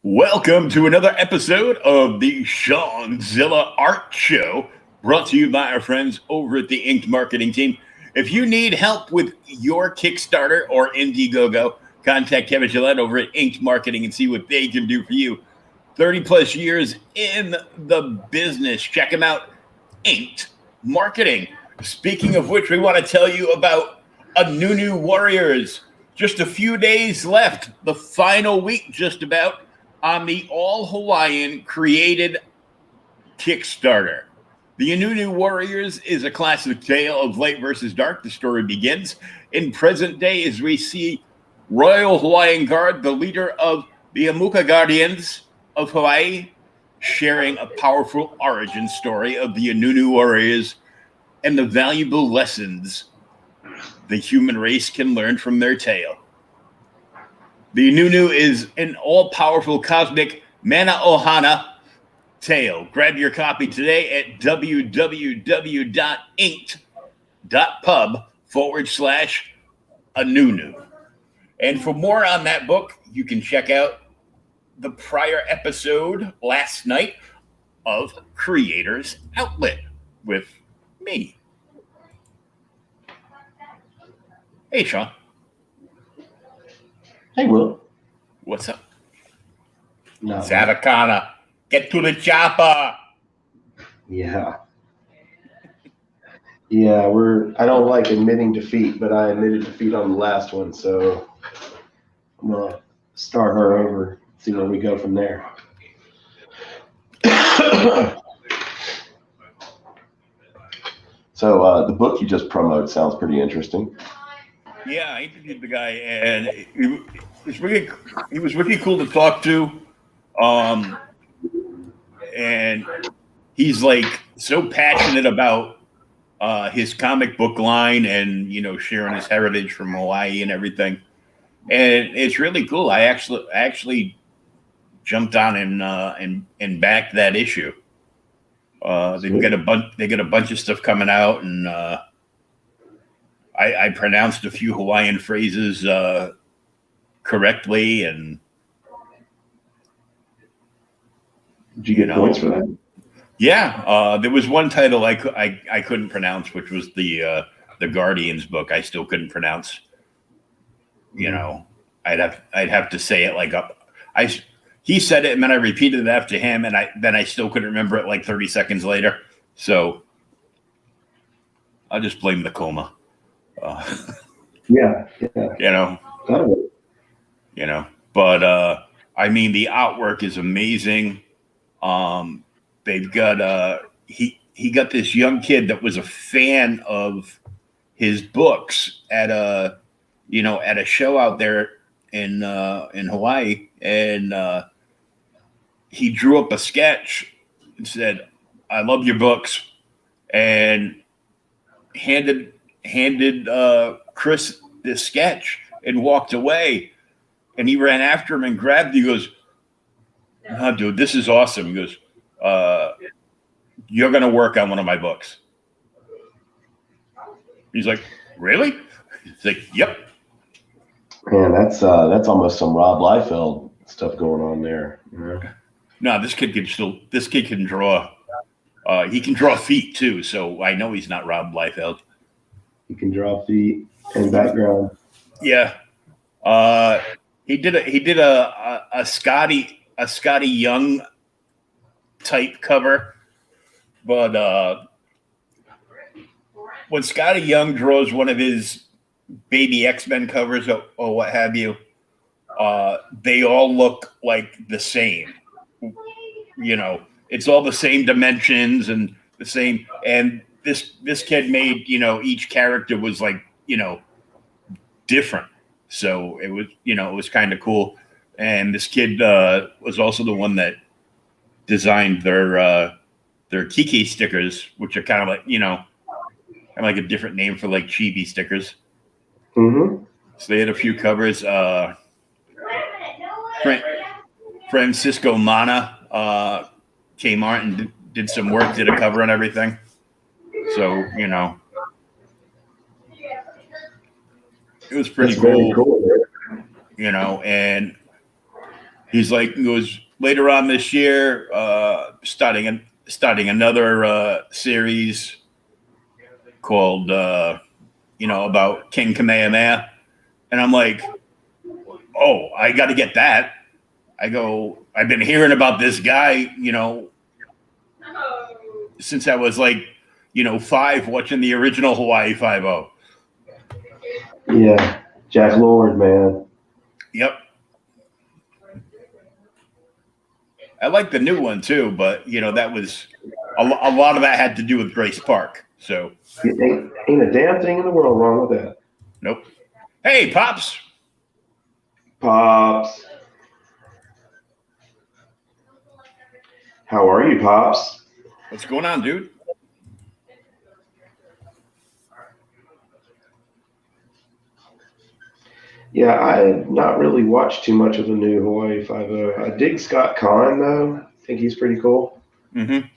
Welcome to another episode of the Shawn-Zilla Art Show, brought to you by our friends over at the Inked Marketing Team. If you need help with your Kickstarter or Indiegogo, contact Kevin Gillette over at Inked Marketing and see what they can do for you. 30 plus years in the business. Check them out, Inked Marketing. Speaking of which, we want to tell you about Untitled Warriors. Just a few days left, the final week just about, on the all-Hawaiian created Kickstarter. The Untitled Warriors is a classic tale of light versus dark. The story begins in present day as we see Royal Hawaiian Guard, the leader of the Amuka Guardians of Hawaii, sharing a powerful origin story of the Untitled Warriors and the valuable lessons the human race can learn from their tale. The Nunu is an all-powerful cosmic mana ohana tale. Grab your copy today at www.inked.pub/Anunu. And for more on that book, you can check out the prior episode last night of Creators Outlet with me. Hey, Sean. Hey, Will. What's up? No. Savakana, get to the chopper. Yeah. I don't like admitting defeat, but I admitted defeat on the last one, so I'm going to start her over, see where we go from there. So the book you just promoted sounds pretty interesting. Yeah, I interviewed the guy, and he was really cool to talk to. And he's like so passionate about his comic book line and sharing his heritage from Hawaii and everything. And it's really cool. I actually jumped on and backed that issue. They got a bunch of stuff coming out, and I pronounced a few Hawaiian phrases correctly, and did you get points for that? Yeah, there was one title I couldn't pronounce, which was the Guardians book. I still couldn't pronounce. I'd have to say it like up. He said it, and then I repeated it after him, and I still couldn't remember it like 30 seconds later. So I'll just blame the coma. Yeah. But I mean, the artwork is amazing. They've got he got this young kid that was a fan of his books at a show out there in Hawaii, and he drew up a sketch and said, "I love your books," and handed Chris this sketch and walked away. And he ran after him and grabbed it. He goes, "Oh, dude, this is awesome." He goes, "You're going to work on one of my books." He's like, "Really?" He's like, "Yep." Man, that's almost some Rob Liefeld stuff going on there. Yeah. No, this kid can draw. He can draw feet too, so I know he's not Rob Liefeld. He can draw feet and background. Yeah. He did a Scotty Young type cover, but when Scotty Young draws one of his baby X-Men covers or what have you, they all look like the same. It's all the same dimensions and the same. And this kid made each character was like different. So it was kind of cool. And this kid was also the one that designed their Kiki stickers, which are kind of like, like a different name for like chibi stickers. Mm-hmm. So they had a few covers. Francisco Mana came out and did some work, did a cover and everything. So, it was pretty cool. Very cool. And He's like, he goes later on this year, starting another series called, about King Kamehameha. And I'm like, oh, I got to get that. I go, I've been hearing about this guy, since I was like, 5, watching the original Hawaii Five-0. Yeah, Jack Lord, man. Yep. I like the new one too, but that was a lot of that had to do with Grace Park. So Ain't a damn thing in the world wrong with that. Nope. Hey, Pops. Pops. How are you, Pops? What's going on, dude? Yeah, I have not really watched too much of the new Hawaii Five-0. I dig Scott Conn, though. I think he's pretty cool. Mm-hmm.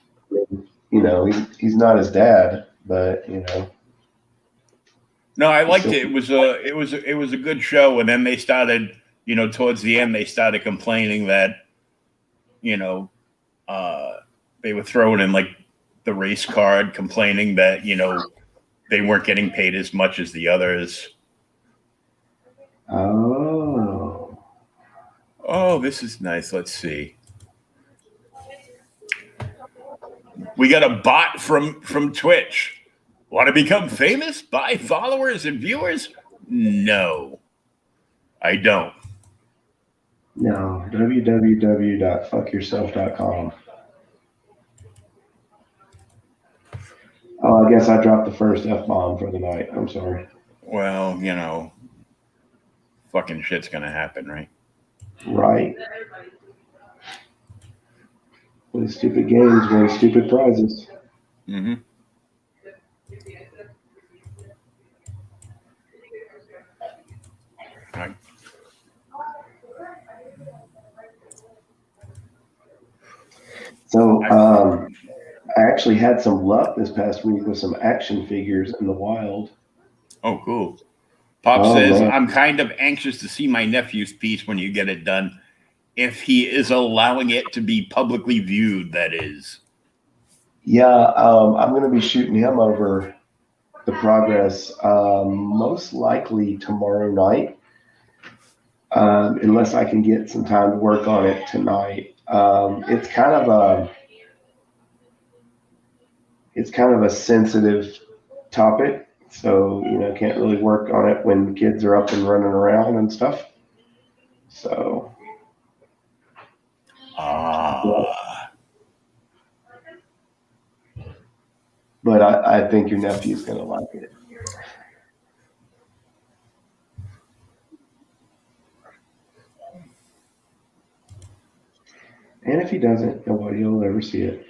He's not his dad, but No, I liked it. It was a good show, and then they started, towards the end, they started complaining that, they were throwing in like the race card, complaining that they weren't getting paid as much as the others. Oh, this is nice. Let's see. We got a bot from Twitch. Want to become famous? Buy followers and viewers? No, I don't. No, www.fuckyourself.com. Oh, I guess I dropped the first F-bomb for the night. I'm sorry. Well, fucking shit's going to happen, right? Right. Play stupid games, win stupid prizes. Mm-hmm. Right. So, I actually had some luck this past week with some action figures in the wild. Oh, cool. Pop says, man. I'm kind of anxious to see my nephew's piece when you get it done. If he is allowing it to be publicly viewed, that is. Yeah, I'm going to be shooting him over the progress most likely tomorrow night, unless I can get some time to work on it tonight. It's kind of a sensitive topic, so can't really work on it when kids are up and running around and stuff. So. But I think your nephew's going to like it. And if he doesn't, nobody will ever see it.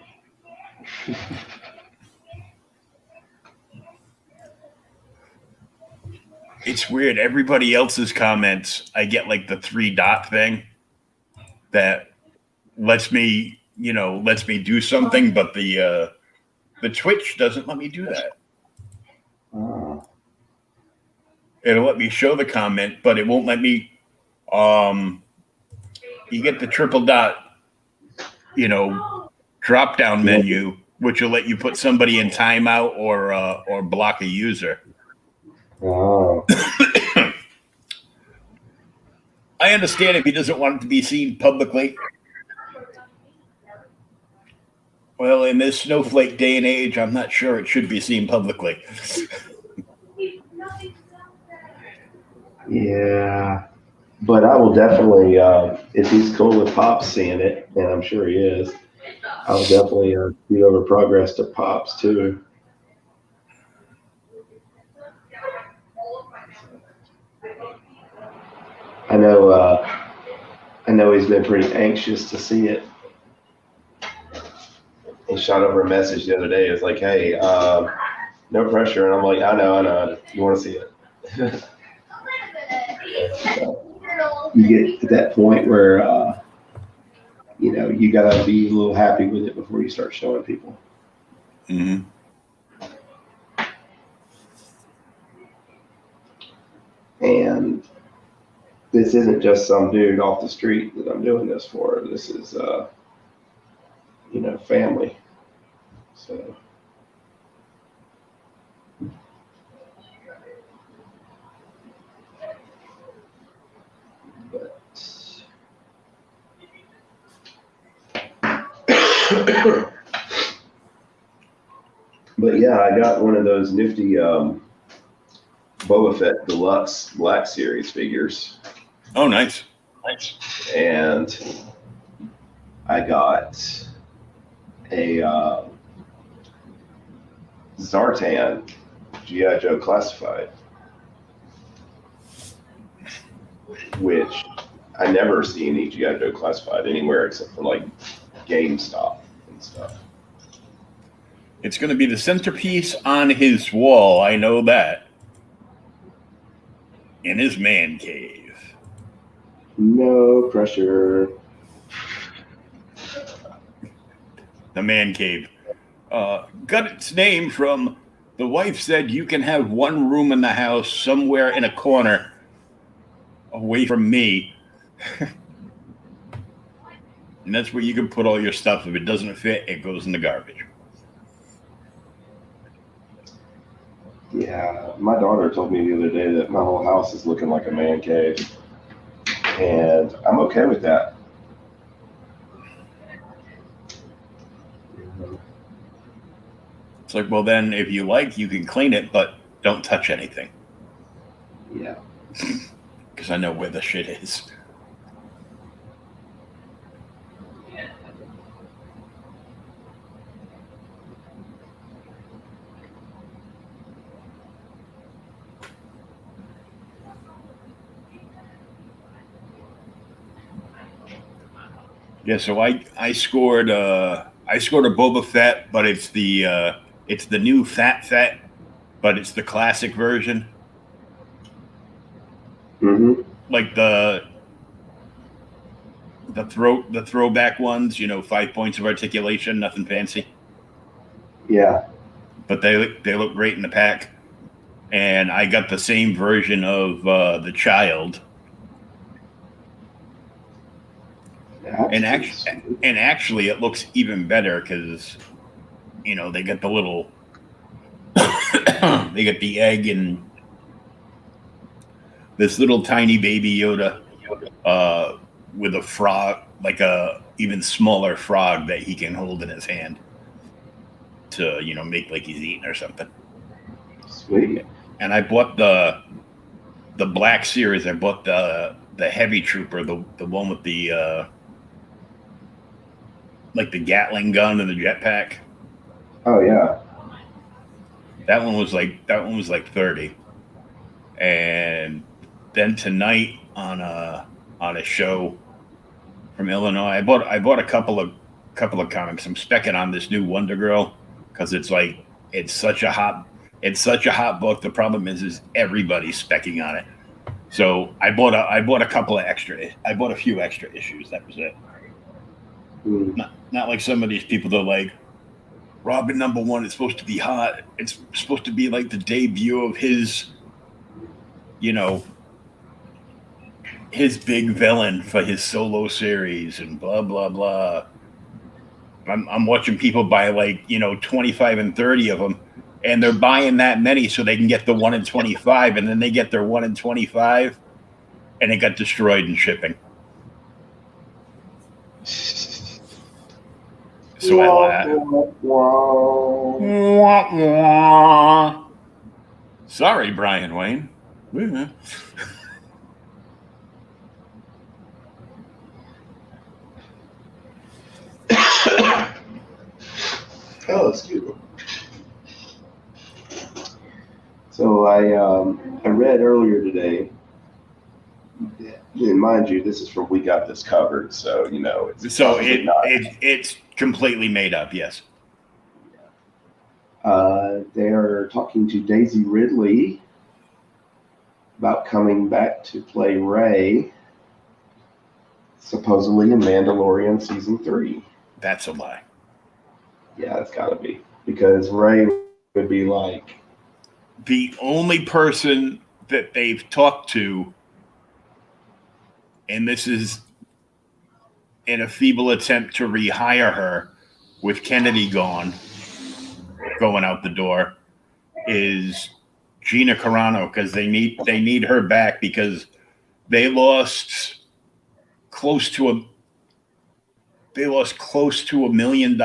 It's weird. Everybody else's comments, I get like the 3-dot thing that lets me do something, but the Twitch doesn't let me do that. Oh. It'll let me show the comment, but it won't let me. You get the triple dot, drop down menu, which will let you put somebody in timeout or block a user. Oh. I understand if he doesn't want it to be seen publicly. Well, in this snowflake day and age, I'm not sure it should be seen publicly. Yeah. But I will definitely, if he's cool with Pops seeing it, and I'm sure he is, I'll definitely give over progress to Pops too. I know he's been pretty anxious to see it. He shot over a message the other day. It's like, hey, no pressure. And I'm like, I know. You want to see it? You get to that point where, you got to be a little happy with it before you start showing people. Mm-hmm. And this isn't just some dude off the street that I'm doing this for. This is, family. So. But yeah, I got one of those nifty Boba Fett Deluxe Black Series figures. Oh, nice. And I got a Zartan G.I. Joe Classified, which I never see any G.I. Joe Classified anywhere except for like GameStop and stuff. It's going to be the centerpiece on his wall. I know that. In his man cave. No pressure. The man cave. Got its name from the wife said you can have one room in the house somewhere in a corner away from me. And that's where you can put all your stuff. If it doesn't fit, it goes in the garbage. Yeah, my daughter told me the other day that my whole house is looking like a man cave. And I'm okay with that. It's like, well, then if you like, you can clean it, but don't touch anything. Yeah. Because I know where the shit is. Yeah, so I scored a Boba Fett, but it's the new Fett, but it's the classic version. Mm-hmm. Like the throwback ones, 5 points of articulation, nothing fancy. Yeah. But they look great in the pack. And I got the same version of the child. And actually, it looks even better because, they get the little, they get the egg and this little tiny baby Yoda with a frog, like a even smaller frog that he can hold in his hand to, make like he's eating or something. Sweet. And I bought the Black Series. I bought the Heavy Trooper, the one with the like the Gatling gun and the jetpack. Oh yeah. That one was like 30. And then tonight on a show from Illinois, I bought a couple of comics. I'm specking on this new Wonder Girl because it's such a hot book. The problem is everybody's specking on it. So I bought a few extra issues. That was it. Not like some of these people that are like, Robin #1 is supposed to be hot. It's supposed to be like the debut of his, his big villain for his solo series and blah, blah, blah. I'm watching people buy 25 and 30 of them, and they're buying that many so they can get the 1 in 25, and then they get their 1 in 25, and it got destroyed in shipping. So I laughed. Sorry, Brian Wayne. Oh, excuse me. So I read earlier today, and mind you, this is from We Got This Covered, so it's completely made up. Yes. They're talking to Daisy Ridley about coming back to play Rey, supposedly in Mandalorian season 3. That's a lie. Yeah, it's got to be, because Rey would be like the only person that they've talked to and this is in a feeble attempt to rehire her with Kennedy going out the door, is Gina Carano, because they need her back because they lost close to $1 million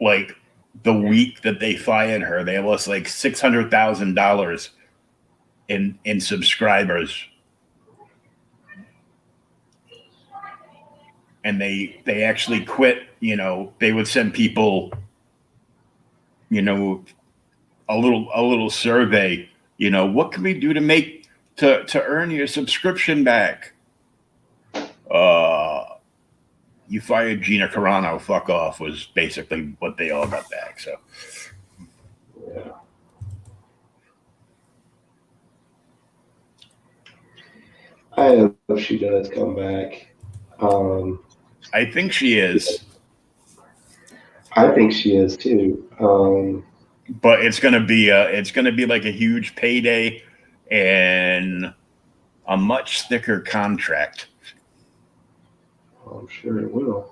like the week that they fired her. They lost like $600,000 in subscribers. And they actually quit. They would send people, a little survey. What can we do to earn your subscription back? You fired Gina Carano. Fuck off was basically what they all got back. So, Yeah. I hope she does come back. I think she is. I think she is too. But it's gonna be like a huge payday and a much thicker contract. I'm sure it will.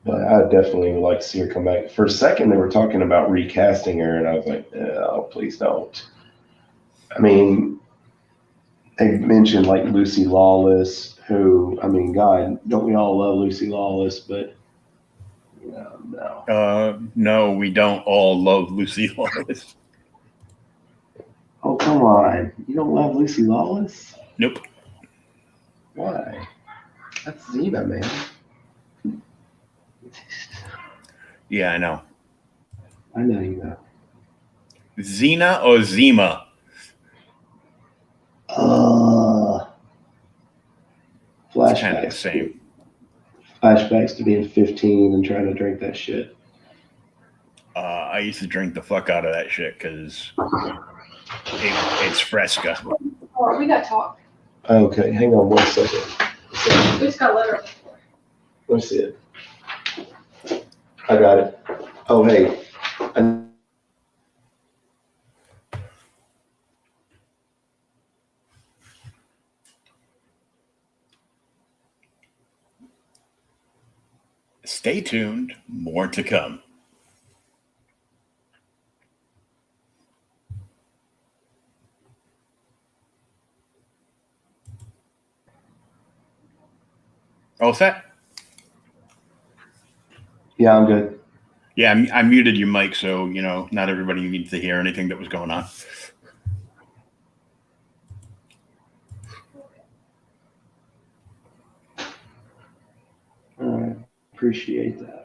But I definitely would like to see her come back. For a second, they were talking about recasting her, and I was like, "Oh, please don't." I mean, they mentioned like Lucy Lawless, who, I mean, God, don't we all love Lucy Lawless? But no. No, we don't all love Lucy Lawless. Oh, come on! You don't love Lucy Lawless? Nope. Why? That's Xena, man. Yeah, I know. I know you know. Xena or Zima? Flashbacks. Kind of the same. Flashbacks to being 15 and trying to drink that shit. I used to drink the fuck out of that shit because it's Fresca. Oh, we got to talk. Okay, hang on 1 second. We just got a letter. Let me see it. I got it. Oh, hey. Stay tuned. More to come. All set? Yeah, I'm good. Yeah, I muted your mic, so not everybody needs to hear anything that was going on. All right. Appreciate that.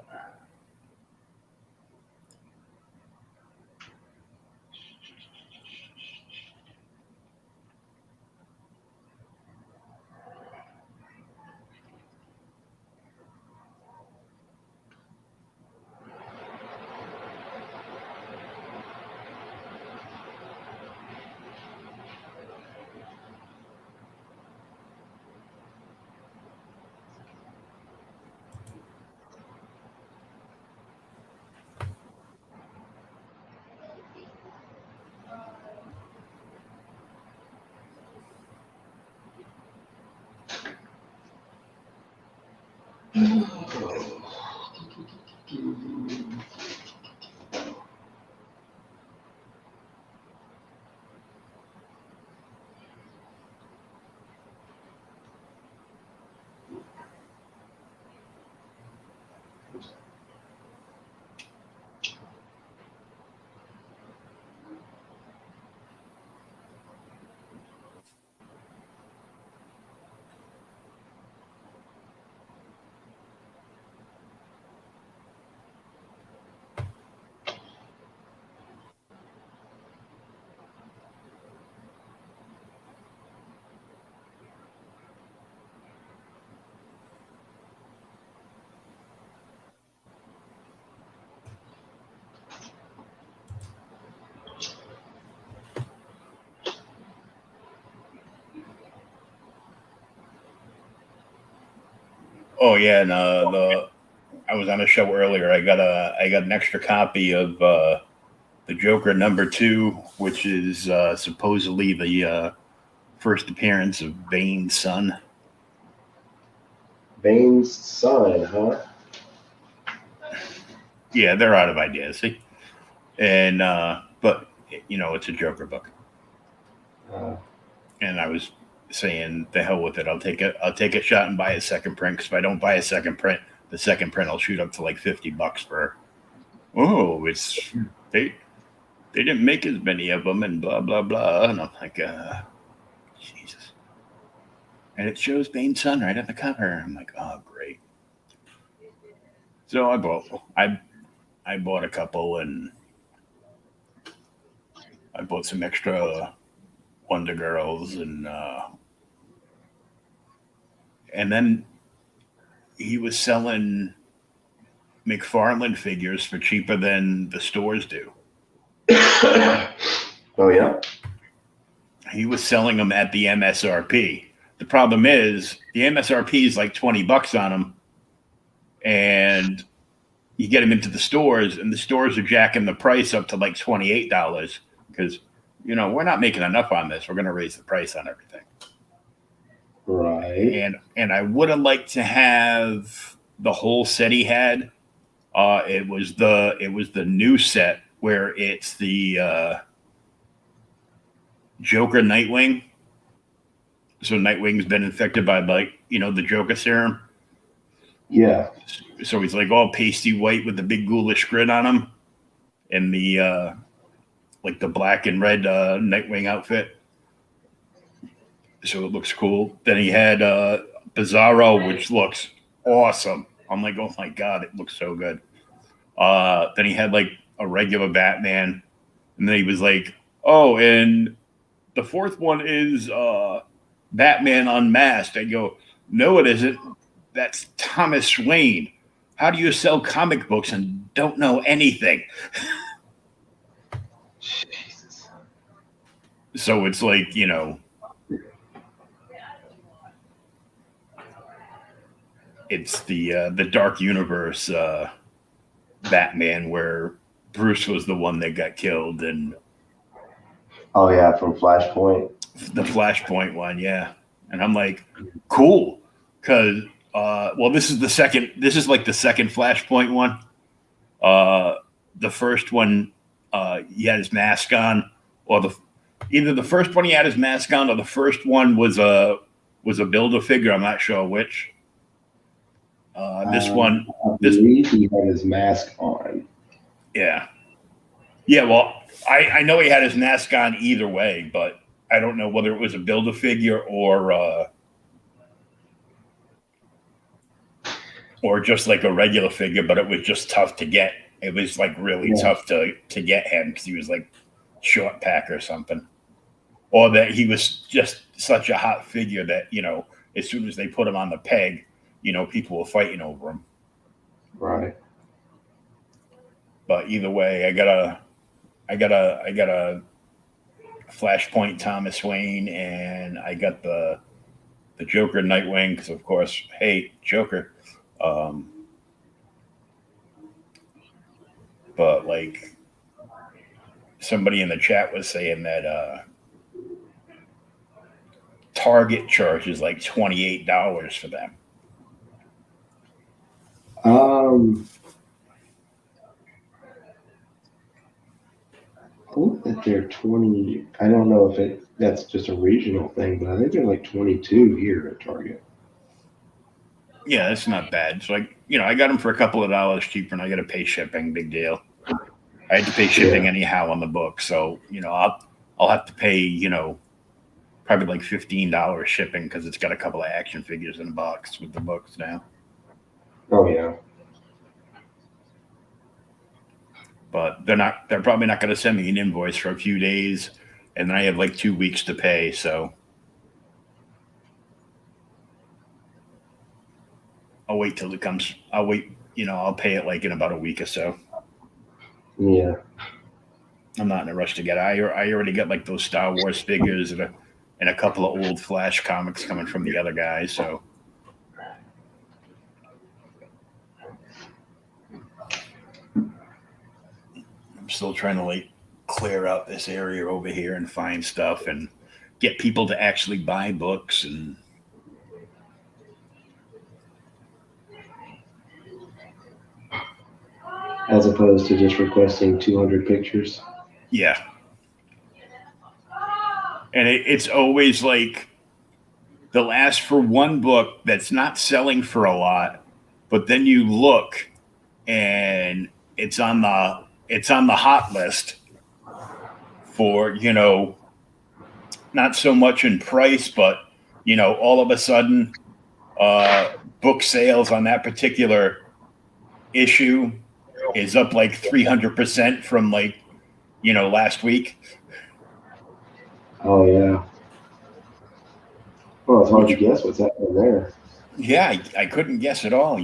Oh yeah, and I was on a show earlier. I got an extra copy of the Joker #2, which is supposedly the first appearance of Bane's son. Bane's son, huh? Yeah, they're out of ideas. See? And but it's a Joker book. And I was saying, the hell with it. I'll take a shot and buy a second print, because if I don't buy a second print, the second print will shoot up to like $50 for. Oh, it's they didn't make as many of them and blah blah blah. And I'm like, Jesus. And it shows Bane's son right on the cover. I'm like, oh great. So I bought a couple, and I bought some extra Wonder Girls, and then he was selling McFarlane figures for cheaper than the stores do. Oh yeah. He was selling them at the MSRP. The problem is the MSRP is like $20 on them, and you get them into the stores, and the stores are jacking the price up to like $28 because we're not making enough on this. We're going to raise the price on everything. Right. And I would have liked to have the whole set he had. It was the new set where it's the Joker Nightwing. So Nightwing's been infected by the Joker serum. Yeah. So he's like all pasty white with the big ghoulish grin on him, and the the black and red Nightwing outfit. So it looks cool. Then he had Bizarro, which looks awesome. I'm like, oh my God, it looks so good. Then he had like a regular Batman. And then he was like, oh, and the fourth one is Batman Unmasked. I go, no, it isn't. That's Thomas Wayne. How do you sell comic books and don't know anything? Jesus. So it's like, it's the Dark Universe Batman where Bruce was the one that got killed, and oh yeah, from Flashpoint. The Flashpoint one, yeah. And I'm like, cool, because this is like the second Flashpoint one. The first one, he had his mask on, or either the first one he had his mask on, or the first one was a Build-A-Figure. I'm not sure which. This one, I believe he had his mask on. Yeah. Yeah, well, I know he had his mask on either way, but I don't know whether it was a Build-A-Figure or just like a regular figure, but it was just tough to get. It was like really tough to get him because he was like short pack or something. Or that he was just such a hot figure that, as soon as they put him on the peg, people were fighting over him. Right. But either way, I got a Flashpoint Thomas Wayne, and I got the Joker Nightwing because, of course, hey, Joker. But like somebody in the chat was saying that Target charges like $28 for them. I think that they're 20. I don't know if that's just a regional thing, but I think they're like 22 here at Target. Yeah, that's not bad. So I got them for a couple of dollars cheaper, and I got to pay shipping. Big deal. I had to pay shipping anyhow on the book, so I'll have to pay probably like $15 shipping because it's got a couple of action figures in a box with the books now. Oh yeah. But they're probably not going to send me an invoice for a few days, and then I have like 2 weeks to pay. So I'll wait till it comes. I'll wait. I'll pay it like in about a week or so. Yeah. I'm not in a rush to get it. I already got like those Star Wars figures and a couple of old Flash comics coming from the other guys. So still trying to like clear out this area over here and find stuff and get people to actually buy books. And As opposed to just requesting 200 pictures. yeah. And it's always like they'll ask for one book that's not selling for a lot, but then you look and it's on the hot list for, not so much in price, but all of a sudden book sales on that particular issue is up like 300% from like last week. Oh, yeah. Well, it's hard to guess what's happening there. Yeah, I couldn't guess at all,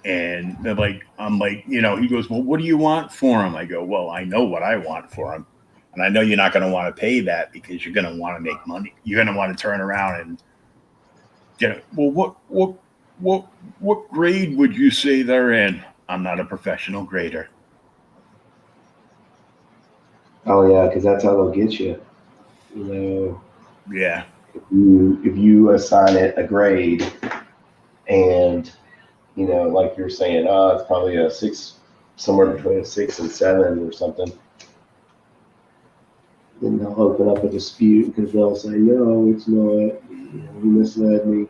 And they're like, I'm like, he goes, well, what do you want for him? I go, well, I know what I want for him. And I know you're not going to want to pay that because you're going to want to make money. You're going to want to turn around and well, what grade would you say they're in? I'm not a professional grader. Oh, yeah, because that's how they'll get you. Yeah. If you assign it a grade and, like you're saying, it's probably a 6, somewhere between a 6 and 7 or something. Then they'll open up a dispute because they'll say, no, it's not. He misled me.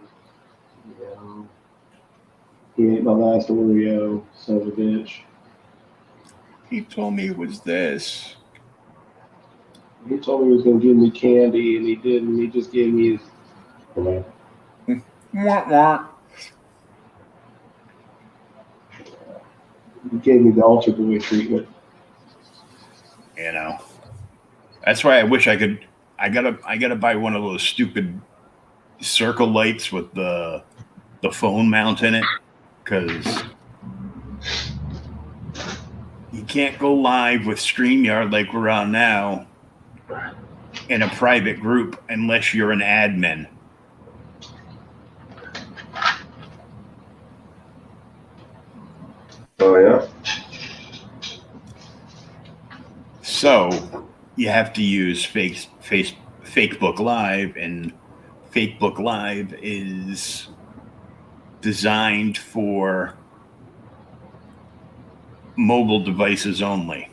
He ate my last Oreo, son of a bitch. He told me it was this. He told me he was going to give me candy, and he didn't. He just gave me his... Wah, wah. He gave me the altar boy treatment. That's why I wish I could. I gotta buy one of those stupid circle lights with the phone mount in it, because you can't go live with StreamYard like we're on now in a private group unless you're an admin. Oh, yeah? So you have to use Facebook Live, and Facebook Live is designed for mobile devices only.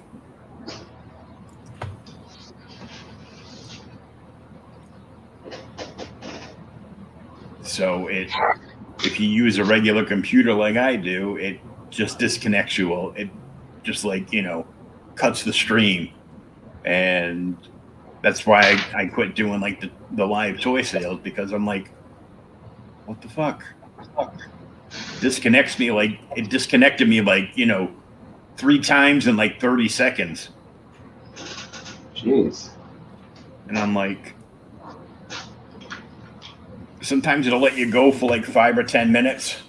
So if you use a regular computer like I do, it just disconnects you. It just cuts the stream. And that's why I quit doing like the live toy sales, because I'm like, what the fuck? Disconnects me it disconnected me 3 times in 30 seconds. Jeez. And I'm like, sometimes it'll let you go for 5 or 10 minutes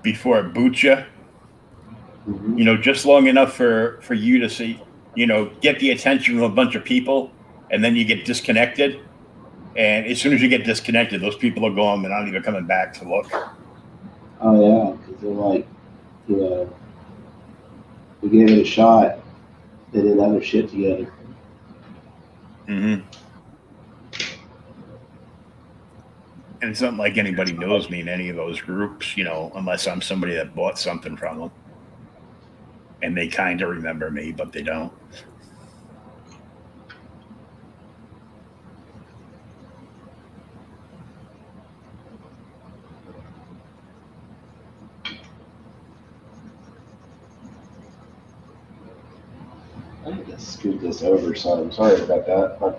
before it boots you. Mm-hmm. Just long enough for you to see, get the attention of a bunch of people, and then you get disconnected. And as soon as you get disconnected, those people are gone. They're not even coming back to look. Oh, yeah, because they're like, we gave it a shot. They didn't have their shit together. Mm-hmm. And it's not like anybody knows me in any of those groups, unless I'm somebody that bought something from them. And they kind of remember me, but they don't. I need to scoot this over some. Sorry about that.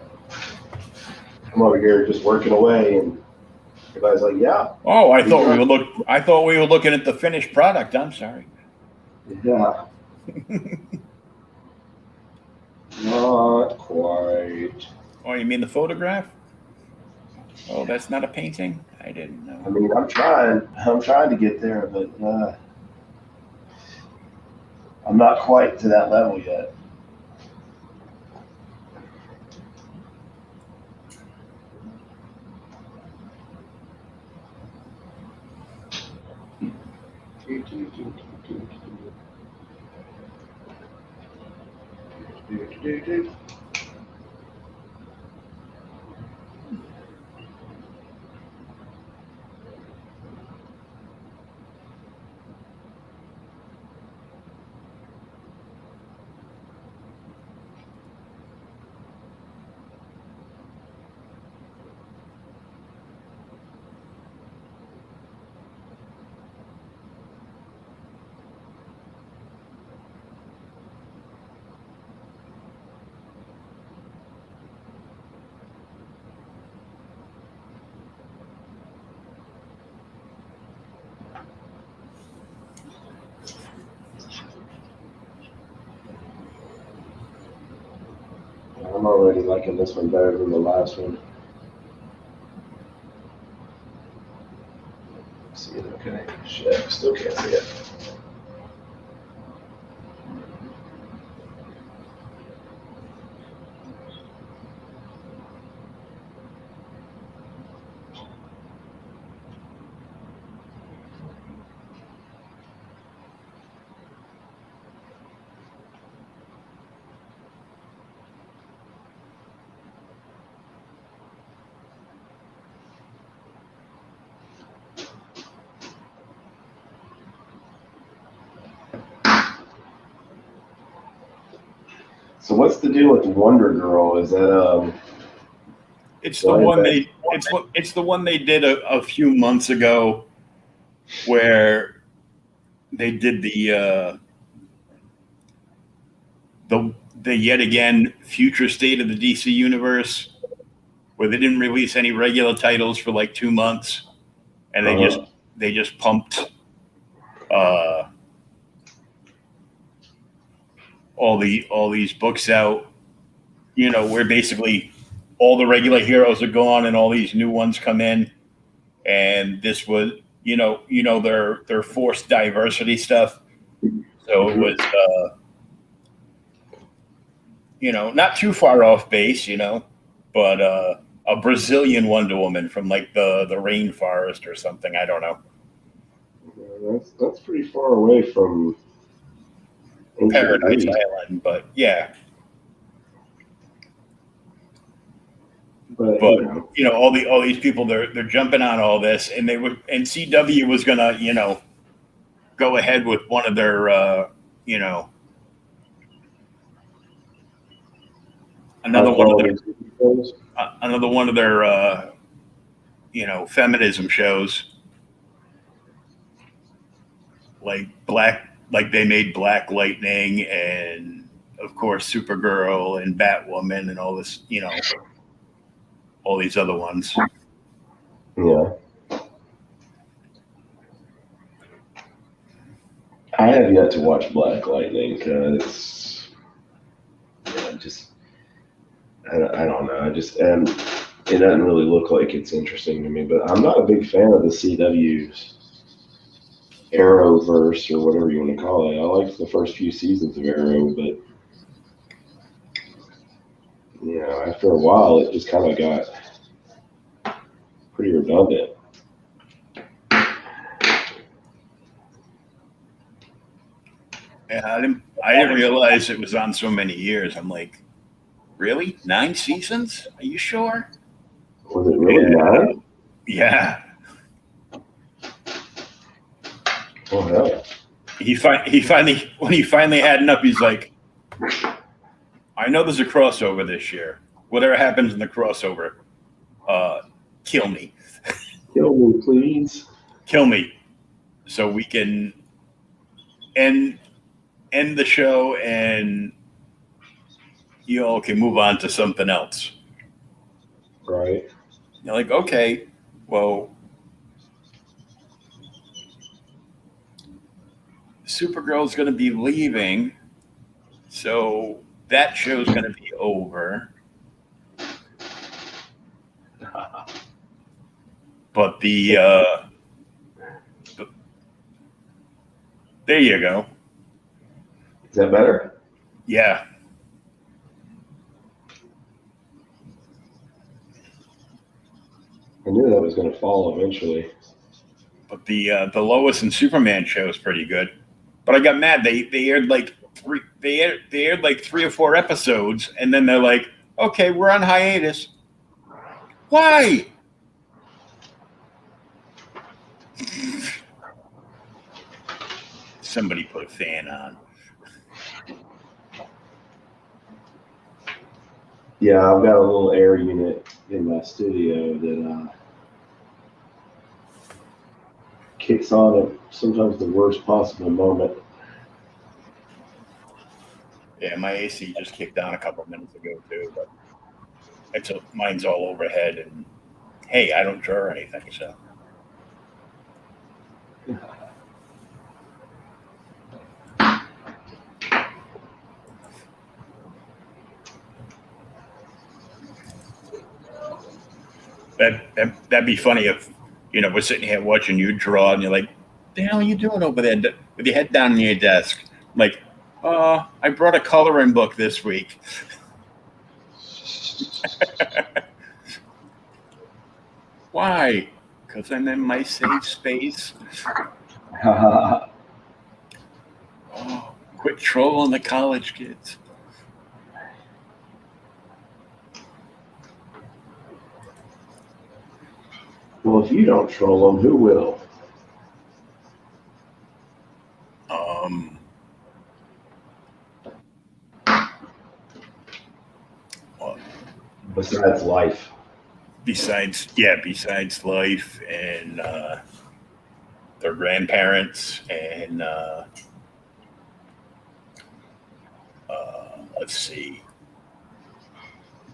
I'm over here just working away, and everybody's like, "Yeah." Oh, I thought we were looking at the finished product. I'm sorry. Yeah. Not quite. Oh, you mean the photograph? Oh, that's not a painting? I didn't know. I mean, I'm trying to get there, but I'm not quite to that level yet. I'm already liking this one better than the last one. See it, okay. Shit, still can't see it. So what's the deal with Wonder Girl? Is that It's the one it's the one they did a few months ago, where they did the yet again future state of the DC universe, where they didn't release any regular titles for like 2 months, and they just pumped all these books out, where basically all the regular heroes are gone and all these new ones come in, and this was their forced diversity stuff. So it was not too far off base, but a Brazilian Wonder Woman from like the rainforest or something. I don't know. that's pretty far away from Paradise Island, but yeah. But all these people, they're jumping on all this, and CW was gonna go ahead with one of their another one of their feminism shows, like they made Black Lightning and of course Supergirl and Batwoman and all this, all these other ones. Yeah. I have yet to watch Black Lightning because I don't know. And it doesn't really look like it's interesting to me. But I'm not a big fan of the CW's Arrowverse or whatever you want to call it. I liked the first few seasons of Arrow, but after a while, it just kind of got pretty redundant. Yeah, I didn't realize it was on so many years. I'm like, really? 9 seasons? Are you sure? Was it really 9? Yeah. Oh hell. He finally, when he finally had enough, he's like, I know there's a crossover this year. Whatever happens in the crossover, kill me. Kill me, please. Kill me, so we can end the show and you all can move on to something else. Right. You're like, okay, well, Supergirl's going to be leaving, so that show's going to be over. But there you go. Is that better? Yeah. I knew that was going to fall eventually. But the Lois and Superman show is pretty good. But I got mad. They aired like three or four episodes, and then they're like, "Okay, we're on hiatus." Why? Somebody put a fan on. Yeah, I've got a little air unit in my studio that kicks on at sometimes the worst possible moment. Yeah, my AC just kicked on a couple minutes ago too, but mine's all overhead, and hey, I don't draw anything, so. That'd be funny if, we're sitting here watching you draw and you're like, the hell are you doing over there with your head down on your desk? I'm like, I brought a coloring book this week. Why? Because I'm in my safe space. Oh, quit trolling the college kids. Well, if you don't troll them, who will? Besides life. Besides life and their grandparents and let's see,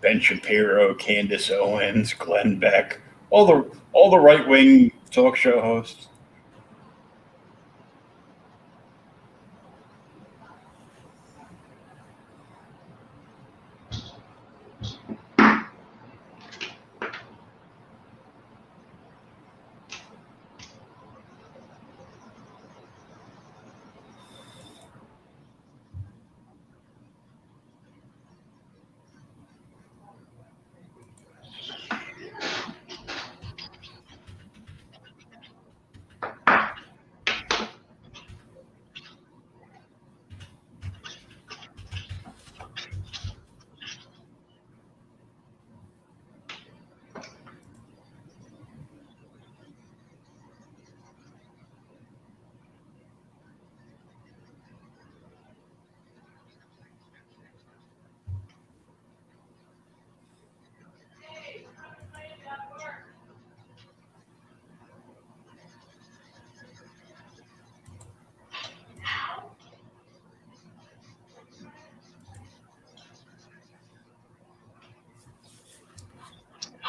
Ben Shapiro, Candace Owens, Glenn Beck, all the right wing talk show hosts.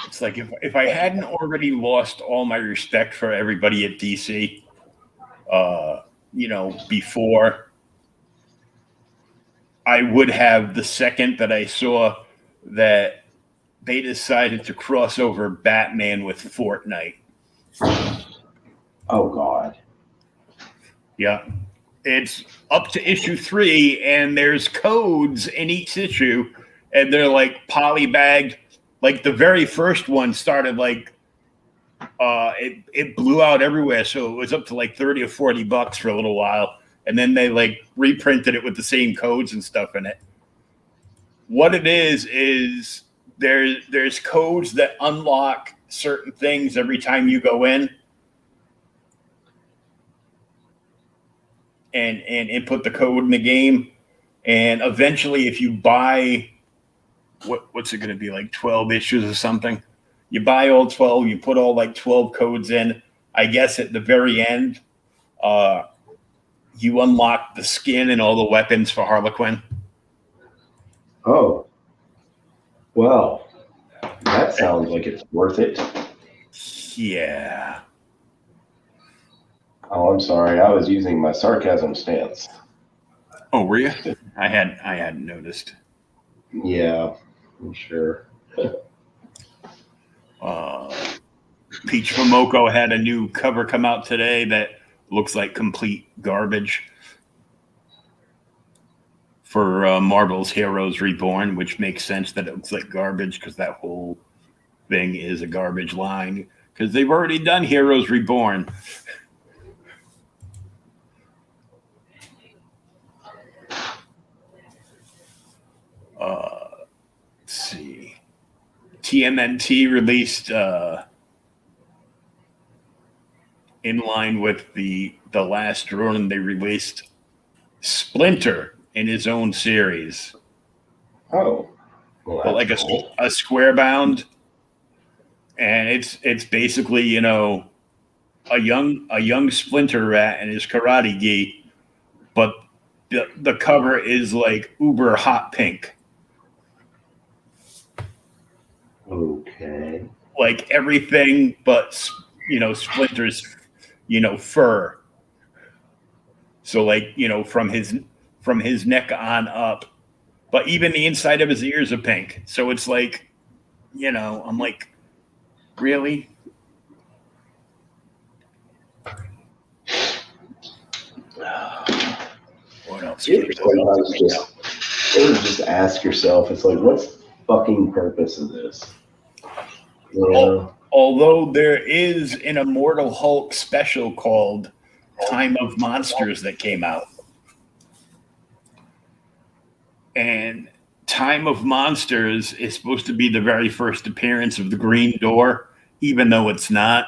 It's like if I hadn't already lost all my respect for everybody at DC, before, I would have the second that I saw that they decided to cross over Batman with Fortnite. Oh, God. Yeah. It's up to issue 3, and there's codes in each issue, and they're like polybagged. Like the very first one started like it blew out everywhere, so it was up to like $30 or $40 for a little while, and then they like reprinted it with the same codes and stuff in it. What it is there's codes that unlock certain things every time you go in and input the code in the game, and eventually if you buy what's it going to be, like 12 issues or something, you buy all 12, you put all like 12 codes in, I guess at the very end you unlock the skin and all the weapons for Harlequin. Oh, well, that sounds like it's worth it. Yeah. Oh, I'm sorry. I was using my sarcasm stance. Oh, were you? I hadn't noticed. Yeah, I'm sure. Peach Momoko had a new cover come out today that looks like complete garbage for Marvel's Heroes Reborn, which makes sense that it looks like garbage because that whole thing is a garbage line. because they've already done Heroes Reborn. Let's see. TMNT released in line with the last run, they released Splinter in his own series. Oh, well, But like cool. a square bound, and it's basically, you know, a young Splinter rat and his karate gi, but the cover is like uber hot pink. Okay. Like everything but, you know, Splinter's, you know, fur. So like, you know, from his neck on up, but even the inside of his ears are pink. So it's like, you know, I'm like, really? What else? Just ask yourself, it's like, what's the fucking purpose of this? You know? Although there is an Immortal Hulk special called Time of Monsters that came out. And Time of Monsters is supposed to be the very first appearance of the Green Door, even though it's not.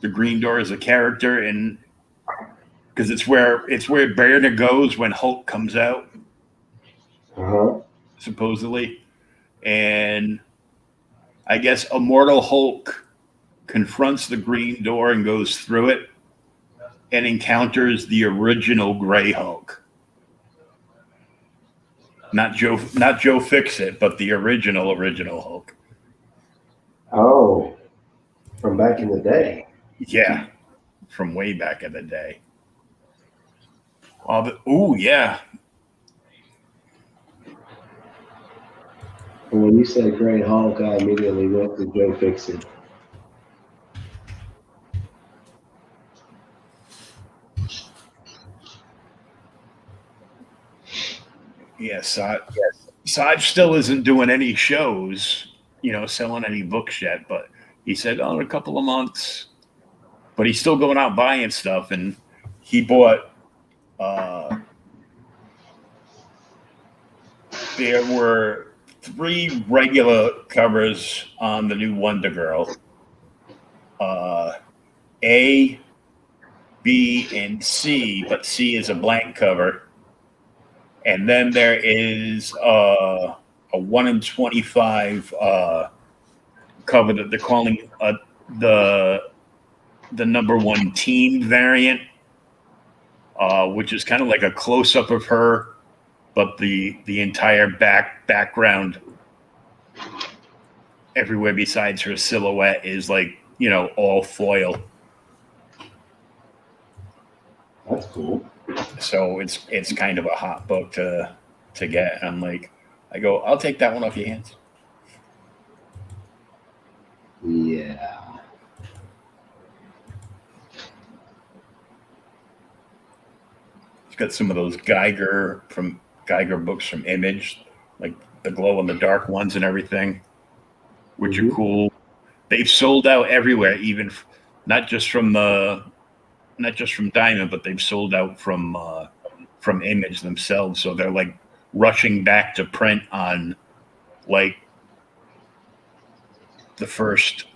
The Green Door is a character, and because it's where Banner goes when Hulk comes out, supposedly. And I guess Immortal Hulk confronts the Green Door and goes through it and encounters the original Gray Hulk. Not Joe Fixit, but the original Hulk. Oh, from back in the day. Yeah, from way back in the day. Oh, yeah. When you said Gray Hulk, I immediately went to Joe Fixit. Yeah, Saj still isn't doing any shows, you know, selling any books yet, but he said, in a couple of months. But he's still going out buying stuff, and he bought there were 3 regular covers on the new Wonder Girl. A, B, and C, but C is a blank cover. And then there is a 1 in 25 cover that they're calling the number 1 teen variant, which is kind of like a close up of her, but the entire background everywhere besides her silhouette is like, you know, all foil. That's cool. So it's kind of a hot book to get. I'm like, I'll take that one off your hands. Yeah. It's got some of those Geiger books from Image, like the glow in the dark ones and everything, which are cool. They've sold out everywhere, even not just from Diamond, but they've sold out from Image themselves. So they're like rushing back to print on like the first,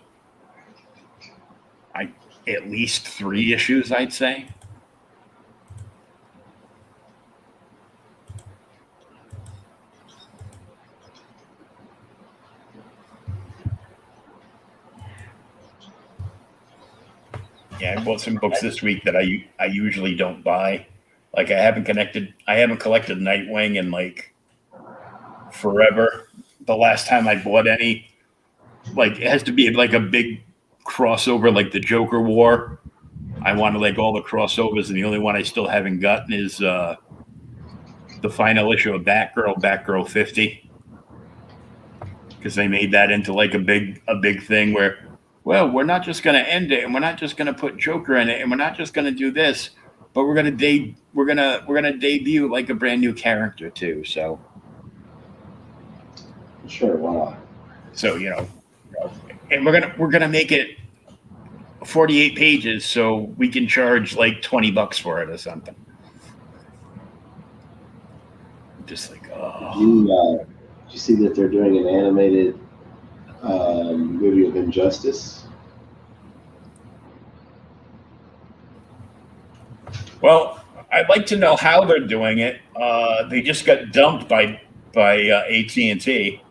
at least 3 issues, I'd say. Yeah, I bought some books this week that I usually don't buy. Like I haven't collected Nightwing in like forever. The last time I bought any, like it has to be like a big crossover, like the Joker War. I wanted like all the crossovers, and the only one I still haven't gotten is the final issue of Batgirl 50, because they made that into like a big thing where, well, we're not just going to end it, and we're not just going to put Joker in it, and we're not just going to do this, but we're going to debut like a brand new character too. So Sure, why not? So, and we're gonna make it 48 pages, so we can charge like $20 for it or something. Just like, Did you see that they're doing an animated movie of Injustice? well, I'd like to know how they're doing it. They just got dumped by AT&T.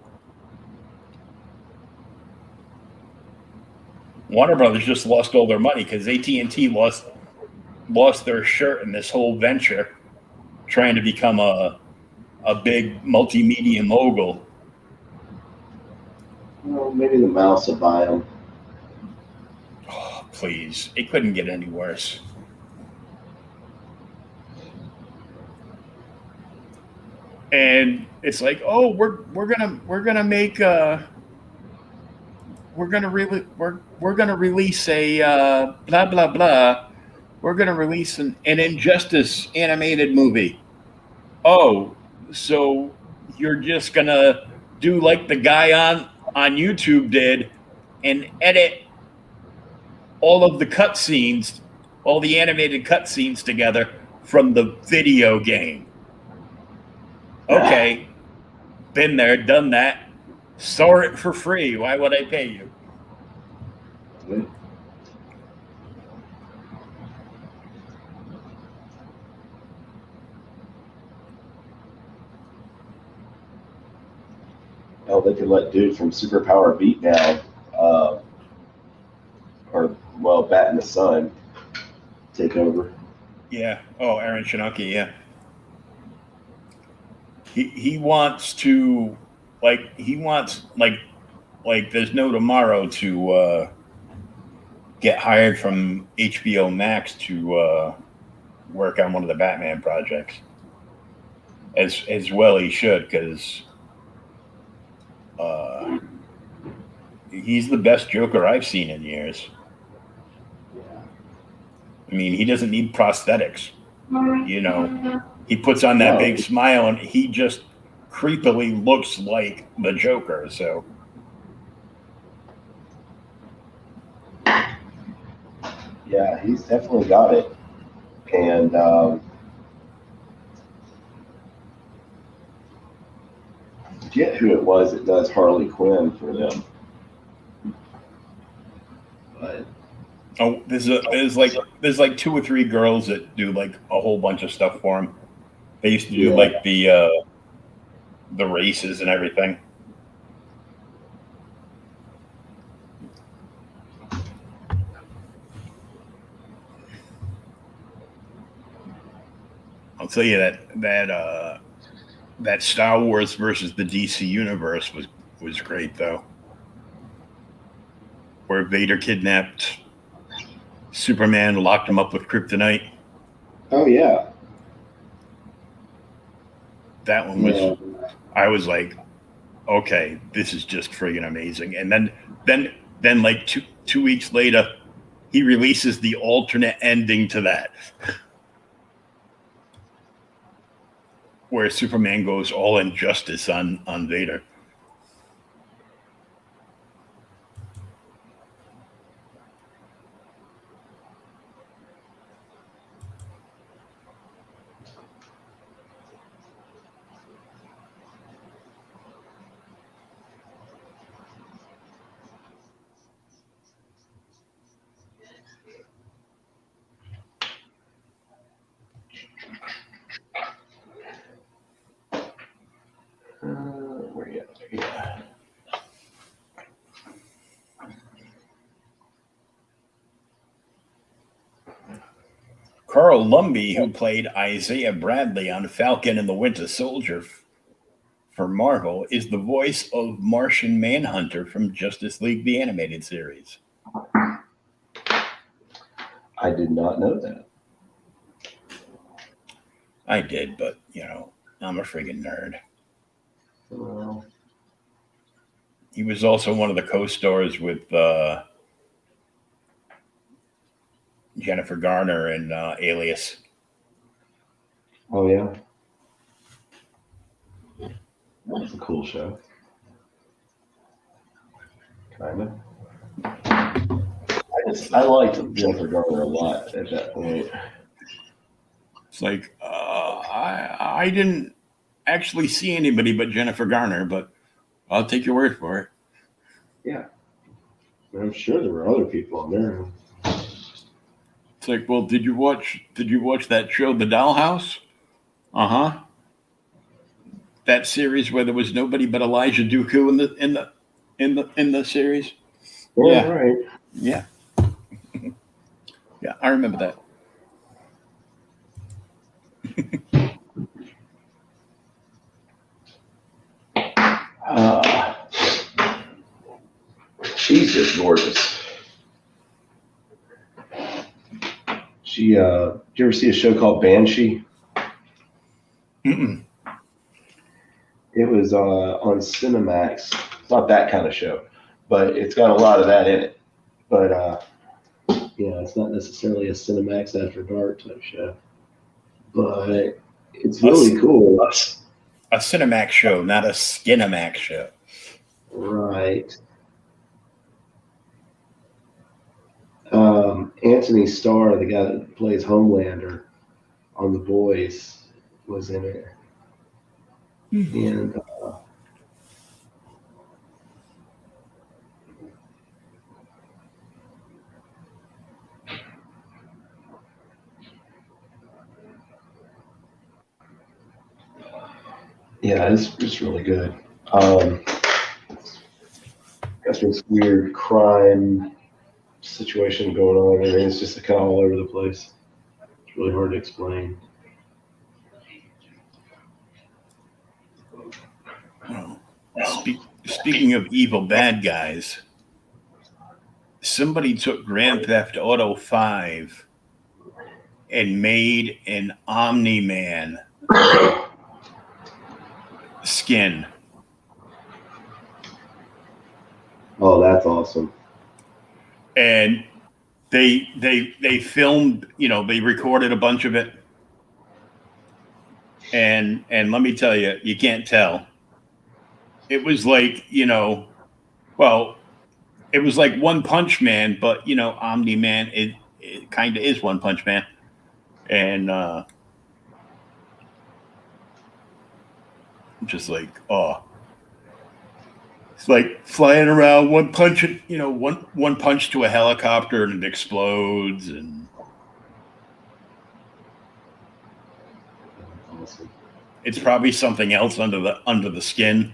Warner Brothers just lost all their money because AT&T lost their shirt in this whole venture, trying to become a big multimedia mogul. Well, maybe the mouse will buy them. Oh, please, it couldn't get any worse. And it's like, oh, we're gonna make we're gonna release a blah blah blah. We're gonna release an Injustice animated movie. Oh, so you're just gonna do like the guy on YouTube did and edit all of the cutscenes, all the animated cutscenes together from the video game. Okay, been there, done that. Saw it for free. Why would I pay you? Oh, they could let dude from Superpower Beatdown, or Bat in the Sun, take over. Yeah. Oh, Aaron Shinaki. Yeah. He wants to like there's no tomorrow to get hired from HBO Max to work on one of the Batman projects. As well he should, because he's the best Joker I've seen in years. I mean, he doesn't need prosthetics. He puts on that big smile and he just creepily looks like the Joker. So, yeah, he's definitely got it. And I forget who it was that does Harley Quinn for them. But there's like 2 or 3 girls that do like a whole bunch of stuff for him. They used to do like the races and everything. I'll tell you that Star Wars versus the DC universe was great though. Where Vader kidnapped Superman, locked him up with kryptonite. oh yeah, That one was. I was like, okay, this is just friggin' amazing. And then like two weeks later, he releases the alternate ending to that, where Superman goes all injustice on Vader. where you at? Yeah. Carl Lumbly, who played Isaiah Bradley on Falcon and the Winter Soldier for Marvel, is the voice of Martian Manhunter from Justice League the Animated Series. I did not know that. I did, but I'm a friggin' nerd. Well, He was also one of the co-stars with Jennifer Garner in Alias. oh yeah, that's a cool show. kind of. I liked Jennifer Garner a lot at that point. It's like I didn't actually see anybody but Jennifer Garner, but I'll take your word for it. Yeah, I'm sure there were other people on there. It's like, well, did you watch that show, The Dollhouse? Uh-huh. That series where there was nobody but Elijah Dooku in the series. Yeah, right. Yeah. Yeah, I remember that. She's just gorgeous. She, did you ever see a show called Banshee? Mm-mm. It was on Cinemax. It's not that kind of show, but it's got a lot of that in it. But yeah, it's not necessarily a Cinemax After Dark type show, but it's really cool. A Cinemax show, not a Skinemax show. Right. Anthony Starr, the guy that plays Homelander on The Boys, was in it. And yeah, it's really good. Got this weird crime situation going on, and it's just kind of all over the place. It's really hard to explain. Speaking of evil bad guys, somebody took Grand Theft Auto 5 and made an Omni-Man skin. Oh, that's awesome. And they filmed, they recorded a bunch of it. And let me tell you, you can't tell. It was like, it was like One Punch Man, but Omni-Man, it kind of is One Punch Man. And just like, oh, it's like flying around, one punch to a helicopter and it explodes, and Awesome. it's probably something else under the skin.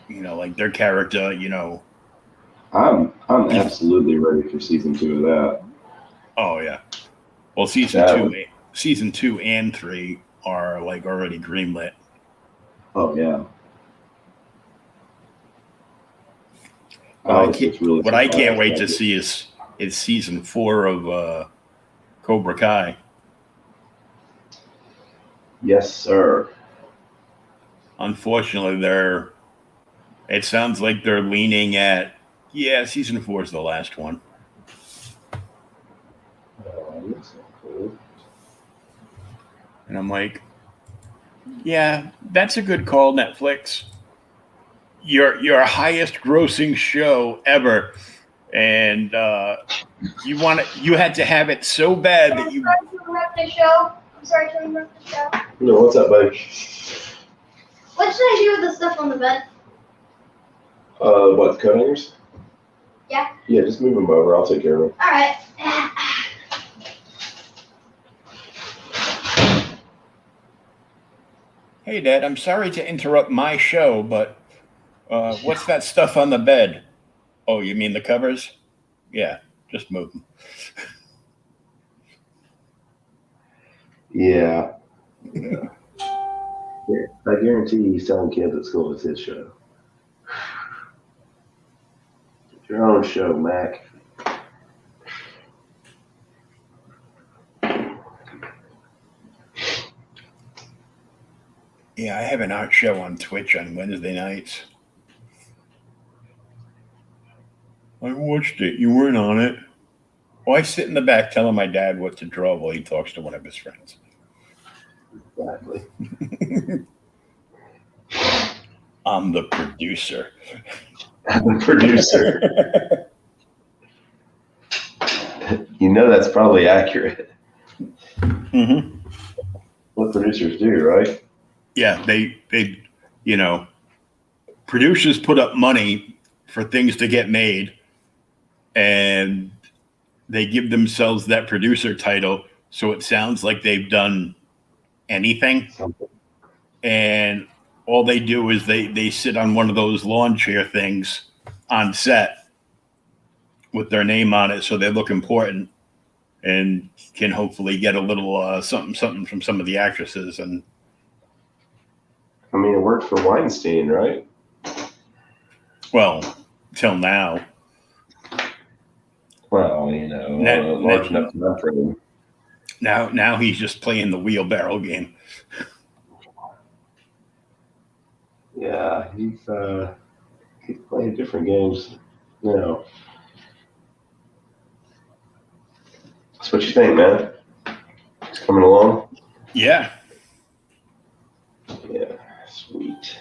Like their character, I'm absolutely ready for season 2 of that. Oh yeah. Well, season 2 and 3 are like already greenlit. Oh yeah. What I can't wait to see is season 4 of Cobra Kai. Yes, sir. Unfortunately, it sounds like they're leaning at, season 4 is the last one. That's so cool. And I'm like, yeah, that's a good call, Netflix. Your highest grossing show ever. And you had to have it so bad that you. I'm sorry to interrupt the show. No, what's up, buddy? What should I do with the stuff on the bed? What, the coat hangers? Yeah. Yeah, just move them over. I'll take care of them. All right. Hey, Dad, I'm sorry to interrupt my show, but what's that stuff on the bed? Oh, you mean the covers? Yeah, just move them. Yeah. Yeah. I guarantee he's telling kids at school it's his show. It's your own show, Mac. Yeah, I have an art show on Twitch on Wednesday nights. I watched it. You weren't on it. Well, I sit in the back telling my dad what to draw while he talks to one of his friends. Exactly. I'm the producer. I'm the producer. You know that's probably accurate. Mm-hmm. What producers do, right? Yeah, they producers put up money for things to get made, and they give themselves that producer title, so it sounds like they've done anything. Something. And all they do is they sit on one of those lawn chair things on set with their name on it, so they look important and can hopefully get a little something from some of the actresses. And I mean, it worked for Weinstein, right? well, till now. Well, large enough time frame. Now he's just playing the wheelbarrow game. Yeah, he's playing different games now. So what you think, man? It's coming along? Yeah. Yeah, sweet.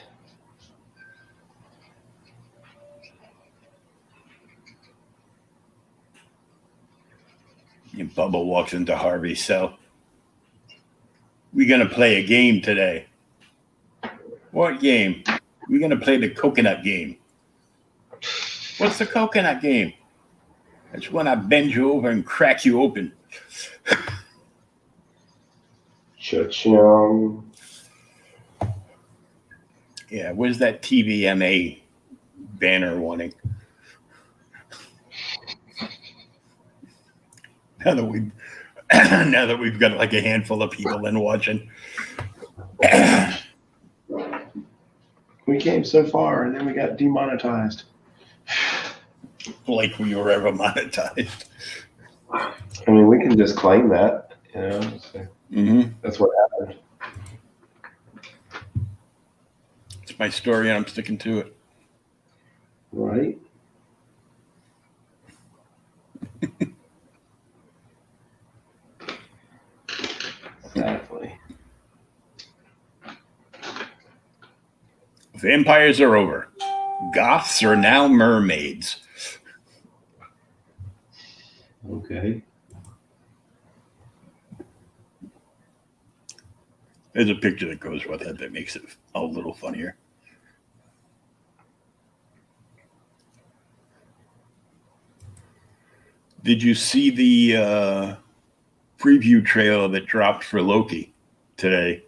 And Bubba walks into Harvey's cell. We're going to play a game today. What game? We're going to play the coconut game. What's the coconut game? It's when I bend you over and crack you open. Cha-ching. Yeah, where's that TVMA banner wanting? Now that we've got like a handful of people in watching. We came so far and then we got demonetized. Like we were ever monetized. I mean, we can just claim that, So That's what happened. It's my story and I'm sticking to it. Right? Exactly. Vampires are over. Goths are now mermaids. Okay. There's a picture that goes with it that makes it a little funnier. Did you see the preview trailer that dropped for Loki today?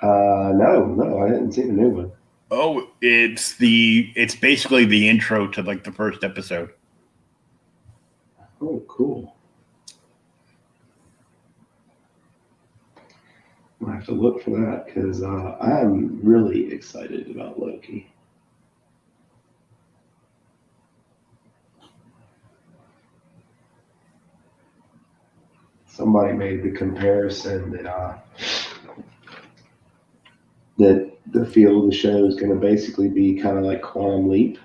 No, I didn't see the new one. Oh, it's basically the intro to like the first episode. Oh, cool. I have to look for that because I'm really excited about Loki. Somebody made the comparison that the feel of the show is going to basically be kind of like Quantum Leap.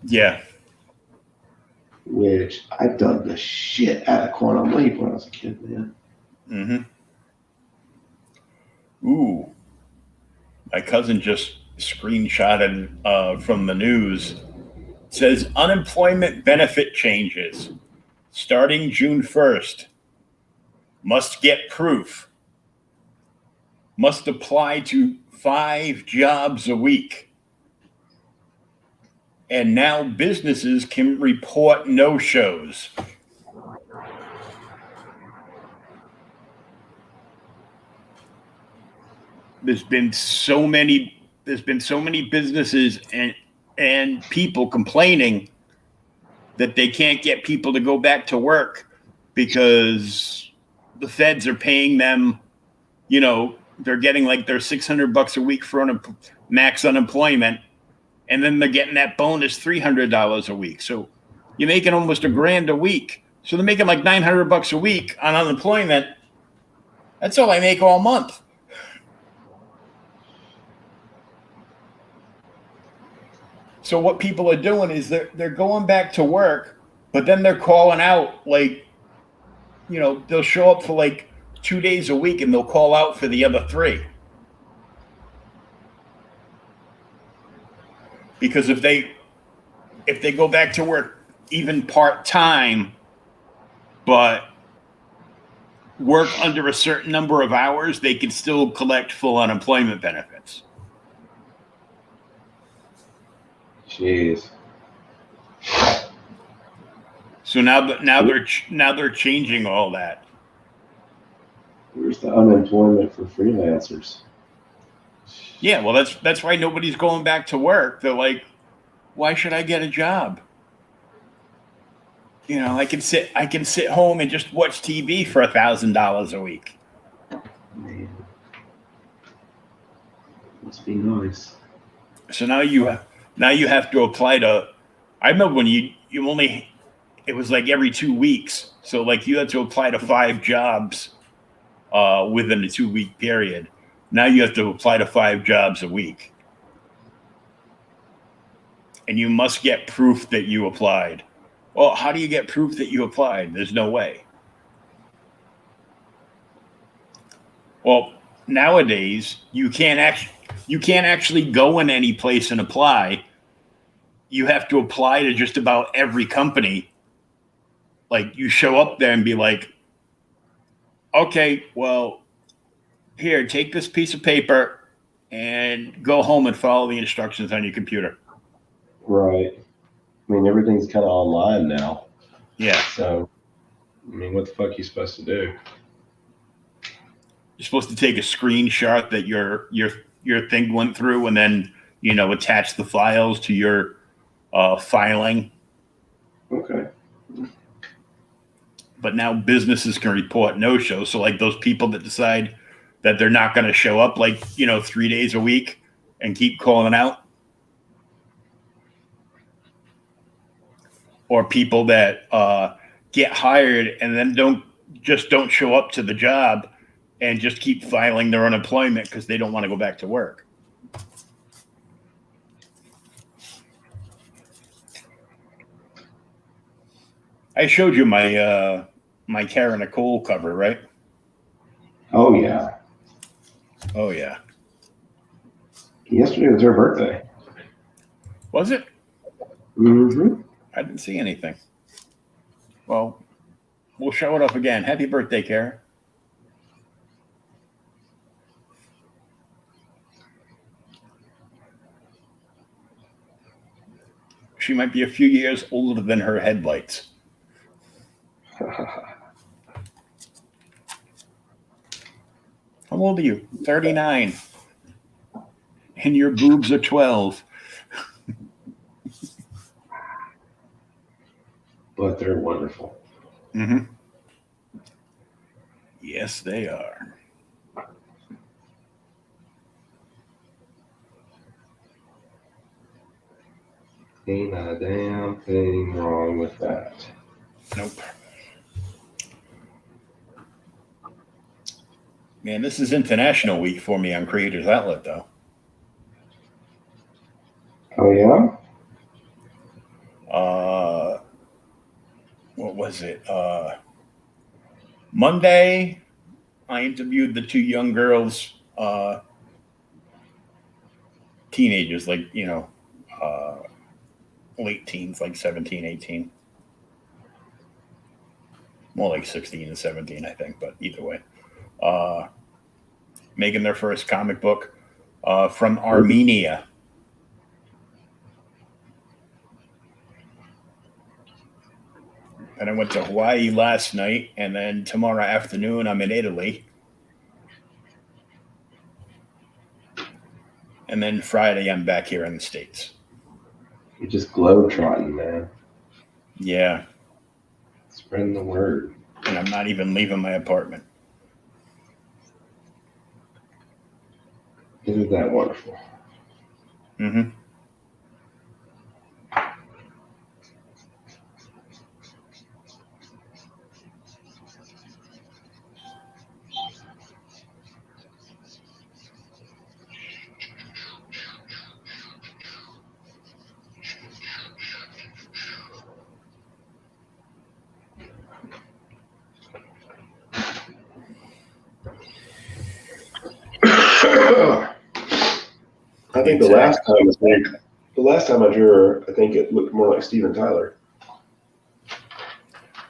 Yeah. Which I dug the shit out of Quantum Leap when I was a kid, man. Ooh. My cousin just screenshotted from the news. It says unemployment benefit changes starting June 1st. Must get proof. Must apply to 5 jobs a week. And now businesses can report no-shows. There's been so many businesses and people complaining that they can't get people to go back to work because the feds are paying them, they're getting like their $600 a week for max unemployment, and then they're getting that bonus $300 a week. So you're making almost $1,000 a week. So they're making like $900 a week on unemployment. That's all I make all month. So what people are doing is they're going back to work, but then they're calling out like, they'll show up for like 2 days a week and they'll call out for the other 3. Because if they go back to work even part-time, but work under a certain number of hours, they can still collect full unemployment benefits. Jeez. So now they're changing all that. Where's the unemployment for freelancers? Yeah, well, that's why nobody's going back to work. They're like, why should I get a job? You know, I can sit home and just watch TV for $1,000 a week. Man, must be nice. So now you have to apply to. I remember when you only, it was like every 2 weeks. So like you had to apply to 5 jobs within a 2-week period. Now you have to apply to 5 jobs a week. And you must get proof that you applied. Well, how do you get proof that you applied? There's no way. Well, nowadays you can't actually go in any place and apply. You have to apply to just about every company. Like you show up there and be like, okay, well, here, take this piece of paper and go home and follow the instructions on your computer. Right. I mean, everything's kind of online now. Yeah. So, I mean, what the fuck are you supposed to do? You're supposed to take a screenshot that your thing went through and then, you know, attach the files to your filing. Okay. But now businesses can report no-show. So like those people that decide that they're not going to show up, like, you know, 3 days a week and keep calling out. Or people that get hired and then don't show up to the job and just keep filing their unemployment because they don't want to go back to work. I showed you my my Karen Nicole cover, right? Oh, yeah. Oh, yeah. Yesterday was her birthday. Was it? Mm-hmm. I didn't see anything. Well, we'll show it up again. Happy birthday, Karen. She might be a few years older than her headlights. How old are you? 39. And your boobs are 12. But they're wonderful. Mm-hmm. Yes, they are. Ain't a damn thing wrong with that. Nope. Man, this is International Week for me on Creators Outlet, though. Oh, yeah? What was it? Monday, I interviewed the 2 young girls, teenagers, like, you know, late teens, like 17, 18. More like 16 and 17, I think, but either way. Making their first comic book from Armenia. And I went to Hawaii last night, and then tomorrow afternoon I'm in Italy. And then Friday I'm back here in the States. You're just globetrotting, man. Yeah. Spreading the word. And I'm not even leaving my apartment. Isn't that wonderful? Mm-hmm. think the last time I drew her, I think it looked more like Steven Tyler.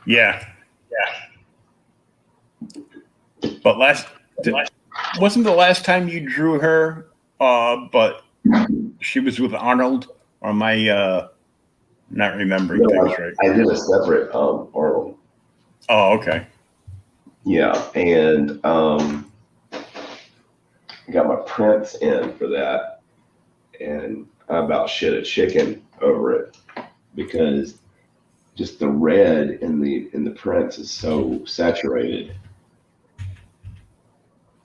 Yeah. But wasn't the last time you drew her, but she was with Arnold? Or am I not remembering things right? I did a separate Arnold. Oh, okay. Yeah, and I got my prints in for that, and I about shit a chicken over it because just the red in the prints is so saturated.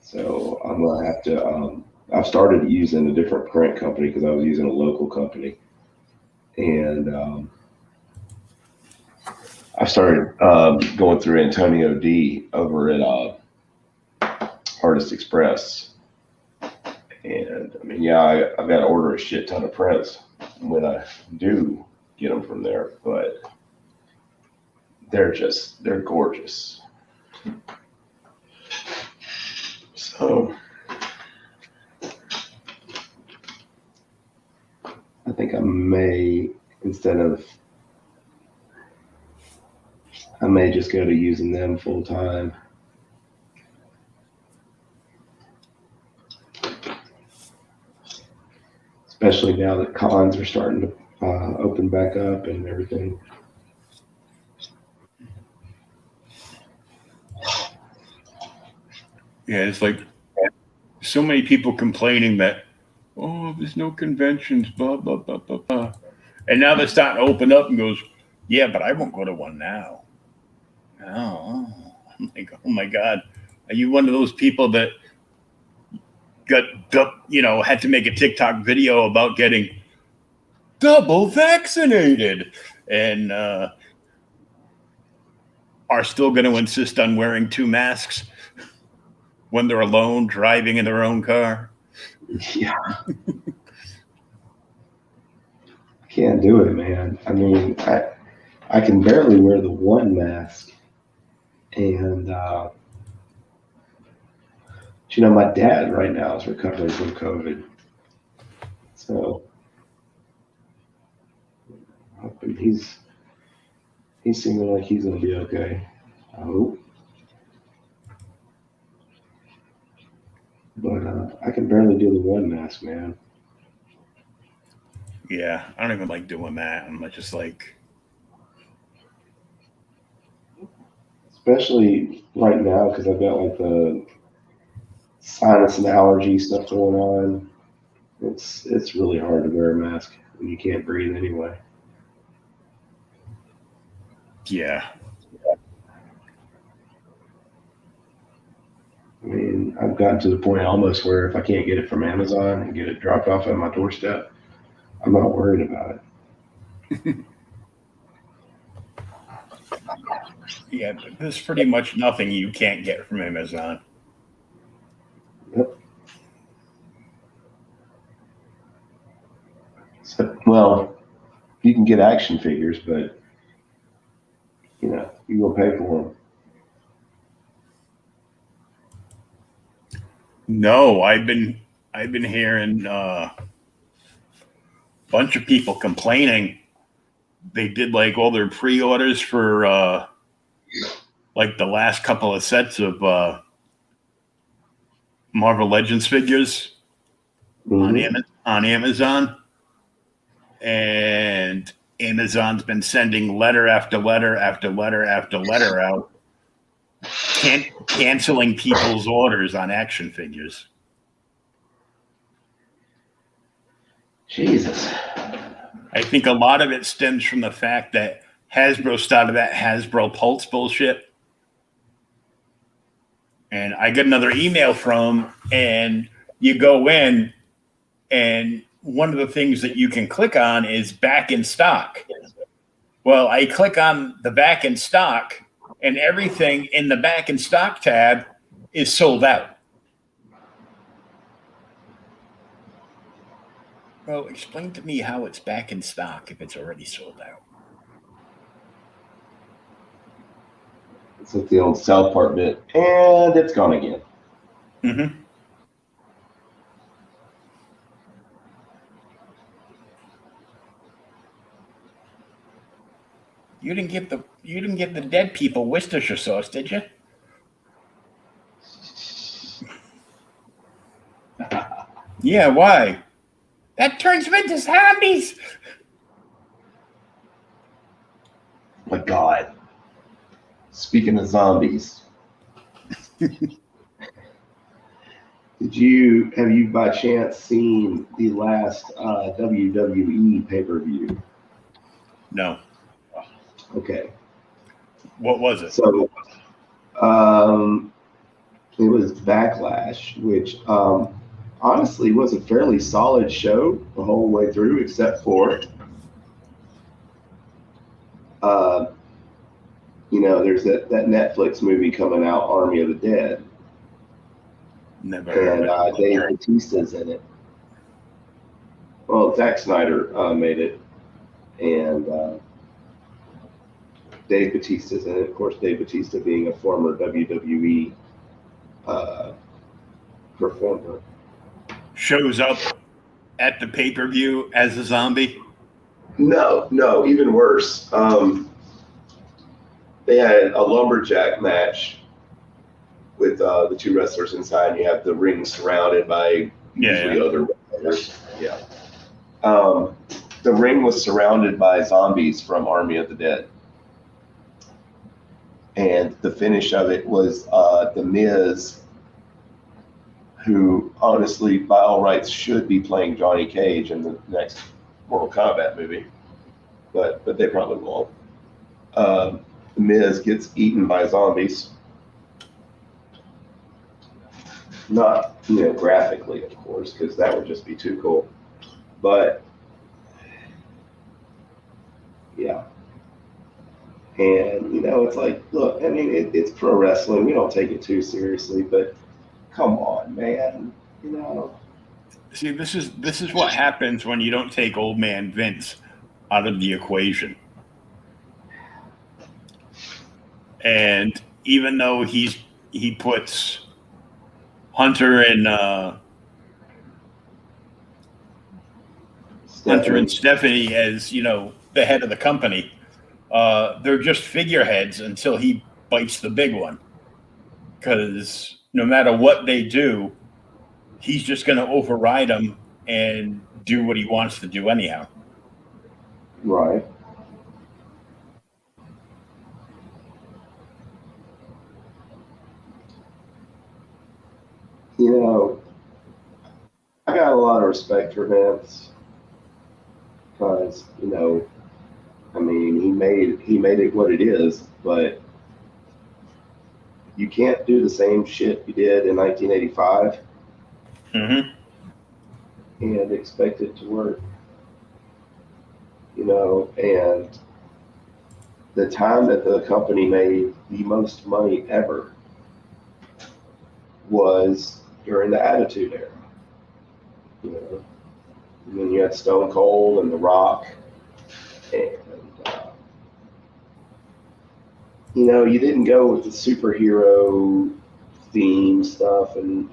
So I'm gonna have to. I've started using a different print company because I was using a local company, and I started going through Antonio D over at Artist Express. And I mean, yeah, I've got to order a shit ton of prints when I do get them from there, but they're gorgeous. So I think I may just go to using them full time. Especially now that cons are starting to open back up and everything. Yeah, it's like so many people complaining that, oh, there's no conventions, blah, blah, blah, blah, blah. And now they're starting to open up and goes, yeah, but I won't go to one now. Oh, I'm like, oh my God. Are you one of those people that had to make a TikTok video about getting double vaccinated and are still going to insist on wearing 2 masks when they're alone driving in their own car? Yeah. I can't do it, man. I mean, I can barely wear the one mask. And, my dad right now is recovering from COVID. So, he's seeming like he's going to be okay. I hope. But I can barely do the one mask, man. Yeah, I don't even like doing that. I'm just like... Especially right now, because I've got like the sinus and allergy stuff going on. It's really hard to wear a mask when you can't breathe anyway. Yeah. I mean, I've gotten to the point almost where if I can't get it from Amazon and get it dropped off at my doorstep, I'm not worried about it. Yeah, but there's pretty much nothing you can't get from Amazon. Yep. So, well, you can get action figures, but you will pay for them. No, I've been hearing a bunch of people complaining. They did like all their pre-orders for like the last couple of sets of Marvel Legends figures on Amazon, and Amazon's been sending letter after letter after letter after letter out, canceling people's orders on action figures. Jesus. I think a lot of it stems from the fact that Hasbro started that Hasbro Pulse bullshit. And I get another email from, and you go in, and one of the things that you can click on is back in stock. Well, I click on the back in stock, and everything in the back in stock tab is sold out. Well, explain to me how it's back in stock if it's already sold out. It's like the old South Park bit, and it's gone again. Mm-hmm. You didn't get the dead people Worcestershire sauce, did you? Yeah, why? That turns them into zombies. My God. Speaking of zombies, have you by chance seen the last WWE pay-per-view? No. Okay. What was it? So, it was Backlash, which honestly was a fairly solid show the whole way through, except for, there's that Netflix movie coming out, Army of the Dead. Never heard And of it. Dave Bautista's in it. Well, Zack Snyder made it, and Dave Bautista's in it. Of course, Dave Bautista being a former WWE performer. Shows up at the pay-per-view as a zombie? No, even worse. They had a lumberjack match with the two wrestlers inside, and you have the ring surrounded by usually other wrestlers. Yeah. The ring was surrounded by zombies from Army of the Dead. And the finish of it was The Miz, who honestly, by all rights, should be playing Johnny Cage in the next Mortal Kombat movie, but they probably won't. The Miz gets eaten by zombies. Not, graphically, of course, because that would just be too cool. But, yeah. And, it's like, look, I mean, it's pro wrestling. We don't take it too seriously, but come on, man. See, this is what happens when you don't take old man Vince out of the equation. And even though he puts Hunter and Stephanie as, the head of the company, they're just figureheads until he bites the big one. Because no matter what they do, he's just going to override them and do what he wants to do anyhow. Right. I got a lot of respect for Vince because, I mean, he made it what it is, but you can't do the same shit you did in 1985 and expect it to work. And the time that the company made the most money ever was during the Attitude Era. And then you had Stone Cold and The Rock, and you didn't go with the superhero theme stuff, and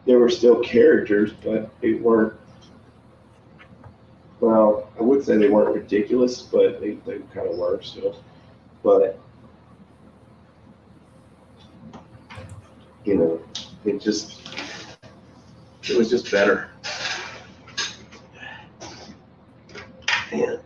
there were still characters, but they weren't. Well, I would say they weren't ridiculous, but they kind of were still. But it was just better. And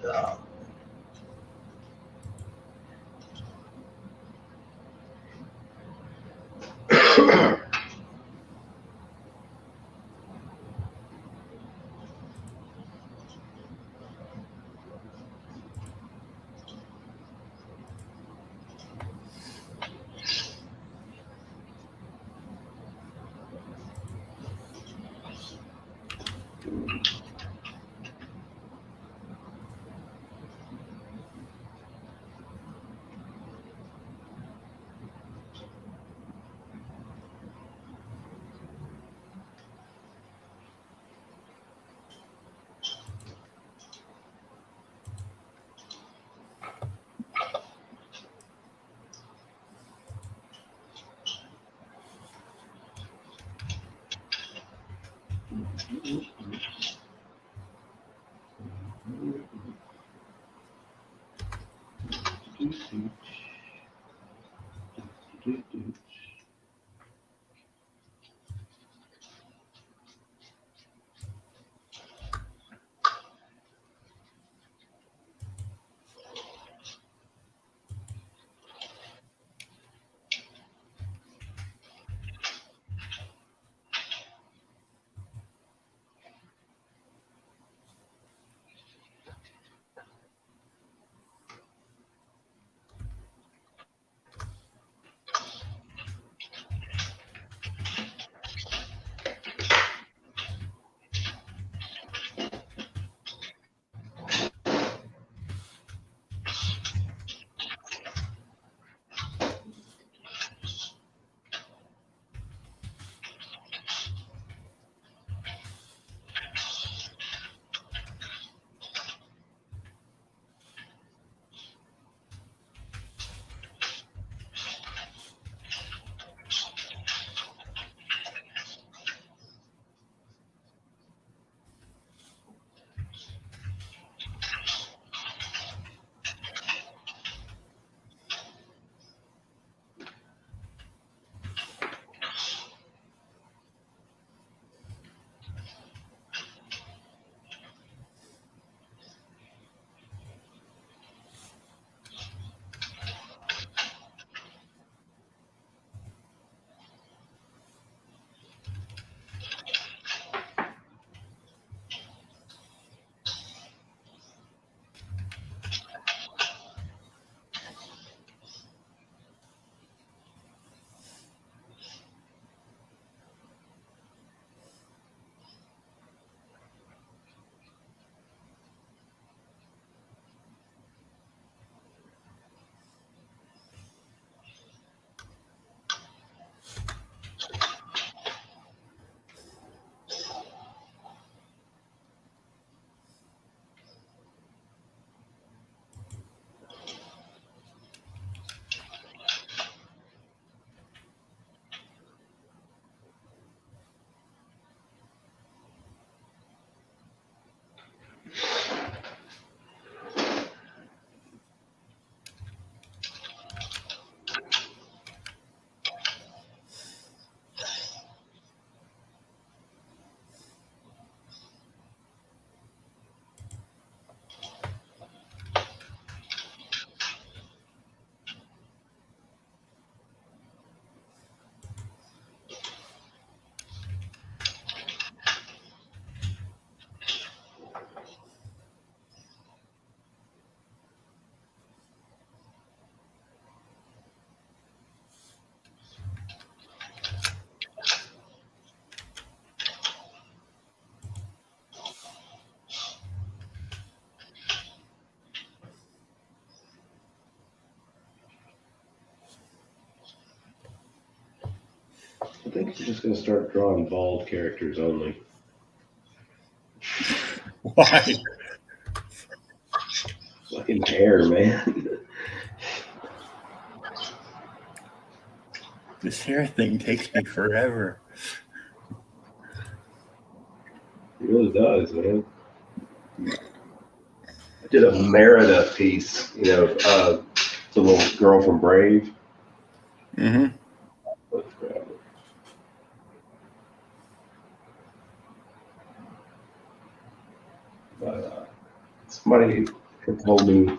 I think you're just going to start drawing bald characters only. Why? Fucking hair, man. This hair thing takes me forever. It really does, man. I did a Merida piece, the little girl from Brave. Mm-hmm. Let's grab it. But somebody had told me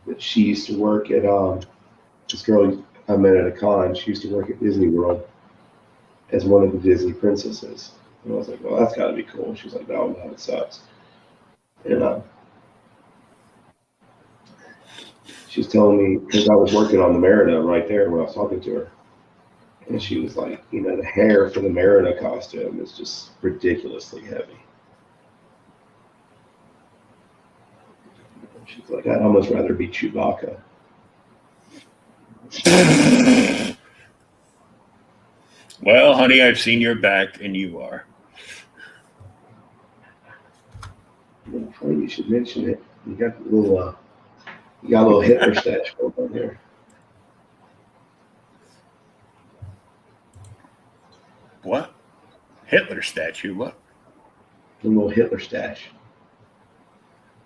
that she used to work at this girl I met at a con. She used to work at Disney World as one of the Disney princesses. And I was like, well, that's got to be cool. She was like, no, it sucks. And she was telling me, because I was working on the Merida right there when I was talking to her. And she was like, the hair for the Merida costume is just ridiculously heavy. She's like, I'd almost rather be Chewbacca. Well, honey, I've seen your back, and you are. Funny you should mention it. You got a little Hitler statue over there. What? Hitler statue? What? A little Hitler stash.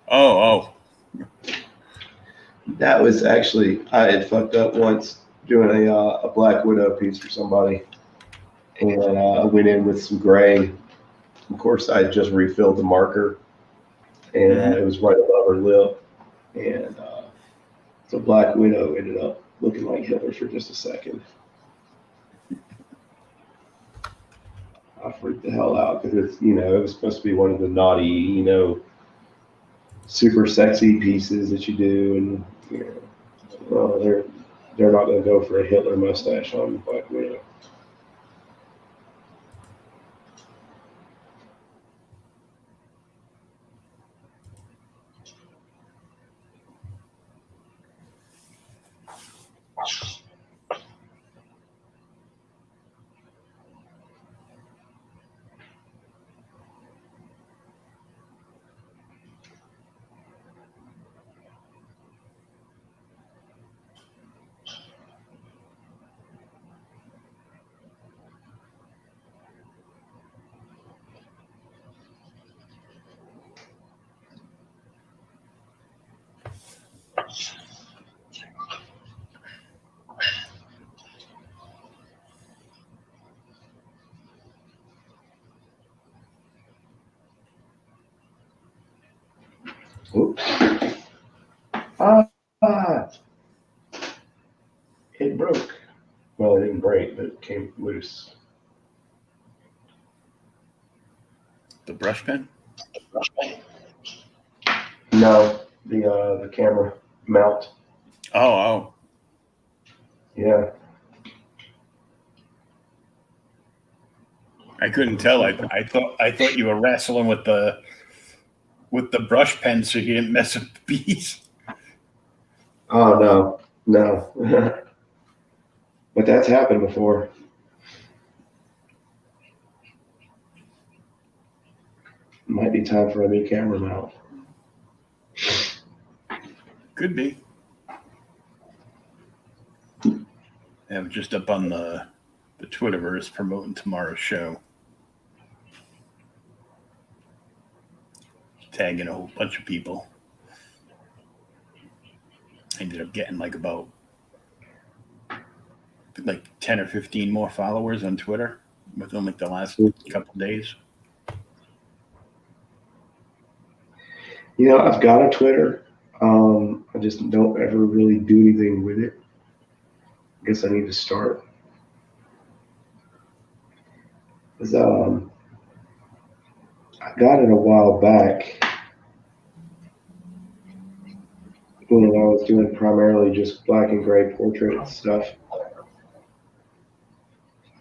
Oh. That was actually, I had fucked up once doing a Black Widow piece for somebody, and I went in with some gray. Of course, I had just refilled the marker, and it was right above her lip, and so Black Widow ended up looking like Hitler for just a second. I freaked the hell out because it's, you know, it was supposed to be one of the naughty, you know, super sexy pieces that you do, and you know, well, they're not going to go for a Hitler mustache on Black Widow. Oops. It broke. Well, it didn't break, but it came loose. The brush pen? No, the camera mount. Oh. Yeah. I couldn't tell. I thought you were wrestling with the brush pen so you didn't mess up the piece. Oh no. But that's happened before. Might be time for a new camera mount. Could be. I'm just up on the Twitterverse promoting tomorrow's show. Tagging a whole bunch of people. I ended up getting like 10 or 15 more followers on Twitter within like the last couple days. You know, I've got a Twitter. I just don't ever really do anything with it. I guess I need to start. I got it a while back when I was doing primarily just black and gray portrait stuff.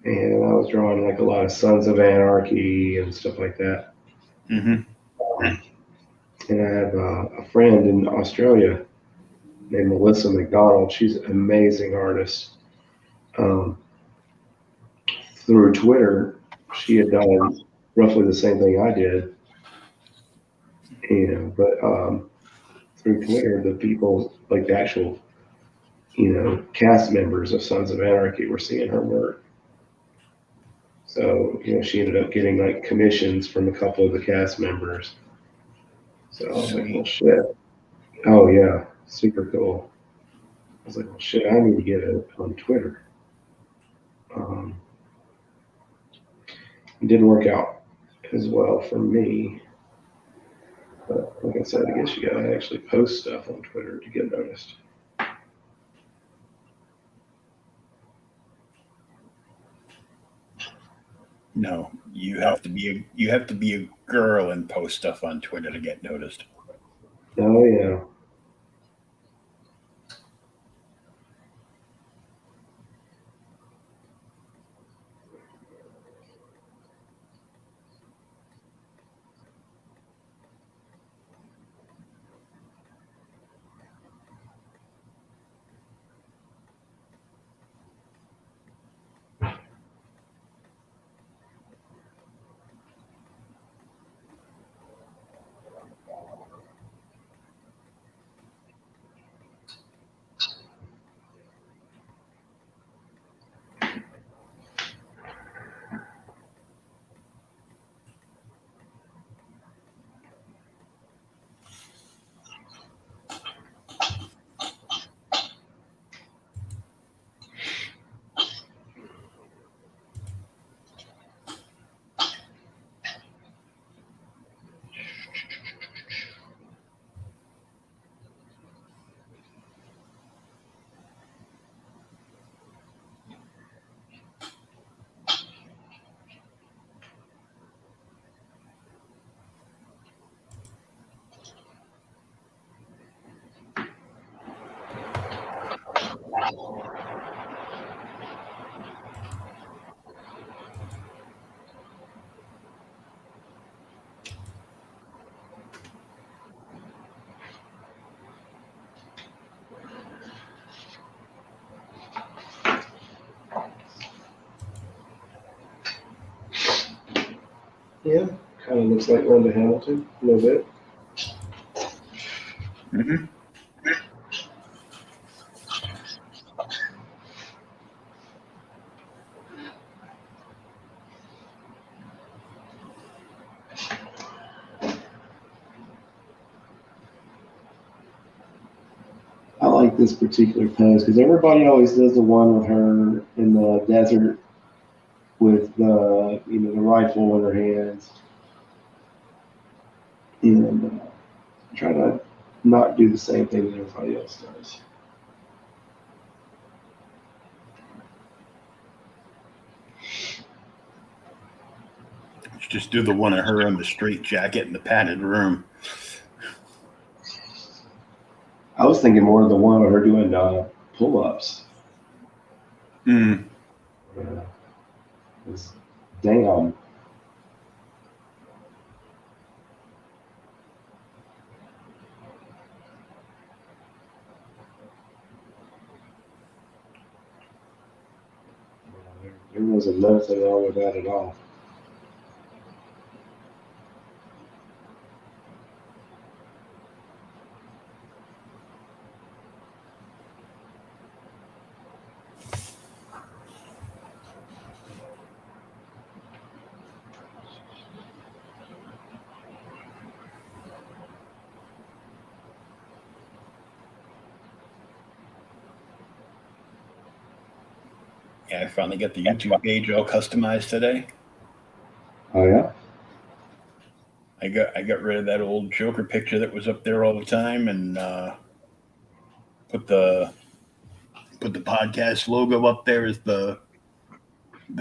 And I was drawing like a lot of Sons of Anarchy and stuff like that. Mm-hmm. And I have a friend in Australia named Melissa Mcdonald. She's an amazing artist. Through Twitter, she had done roughly the same thing I did. But through Twitter, the people, like the actual, you know, cast members of Sons of Anarchy were seeing her work. So, you know, she ended up getting like commissions from a couple of the cast members. So I was like, well, shit. Oh, yeah. Super cool. I was like, well, shit, I need to get it on Twitter. It didn't work out as well for me. But like I said, I guess you got to actually post stuff on Twitter to get noticed. No, you have to be a girl and post stuff on Twitter to get noticed. Oh, yeah. Yeah, kind of looks like Linda Hamilton a little bit. Mm-hmm. I like this particular pose because everybody always does the one with her in the desert with the the rifle in her hands, and try to not do the same thing that everybody else does. Just do the one of her in the straight jacket in the padded room. I was thinking more of the one of her doing pull-ups. Mm. Yeah. Damn. There wasn't nothing wrong with that at all. Yeah, I finally got the YouTube page all customized today. Oh yeah? I got rid of that old Joker picture that was up there all the time, and put the podcast logo up there as the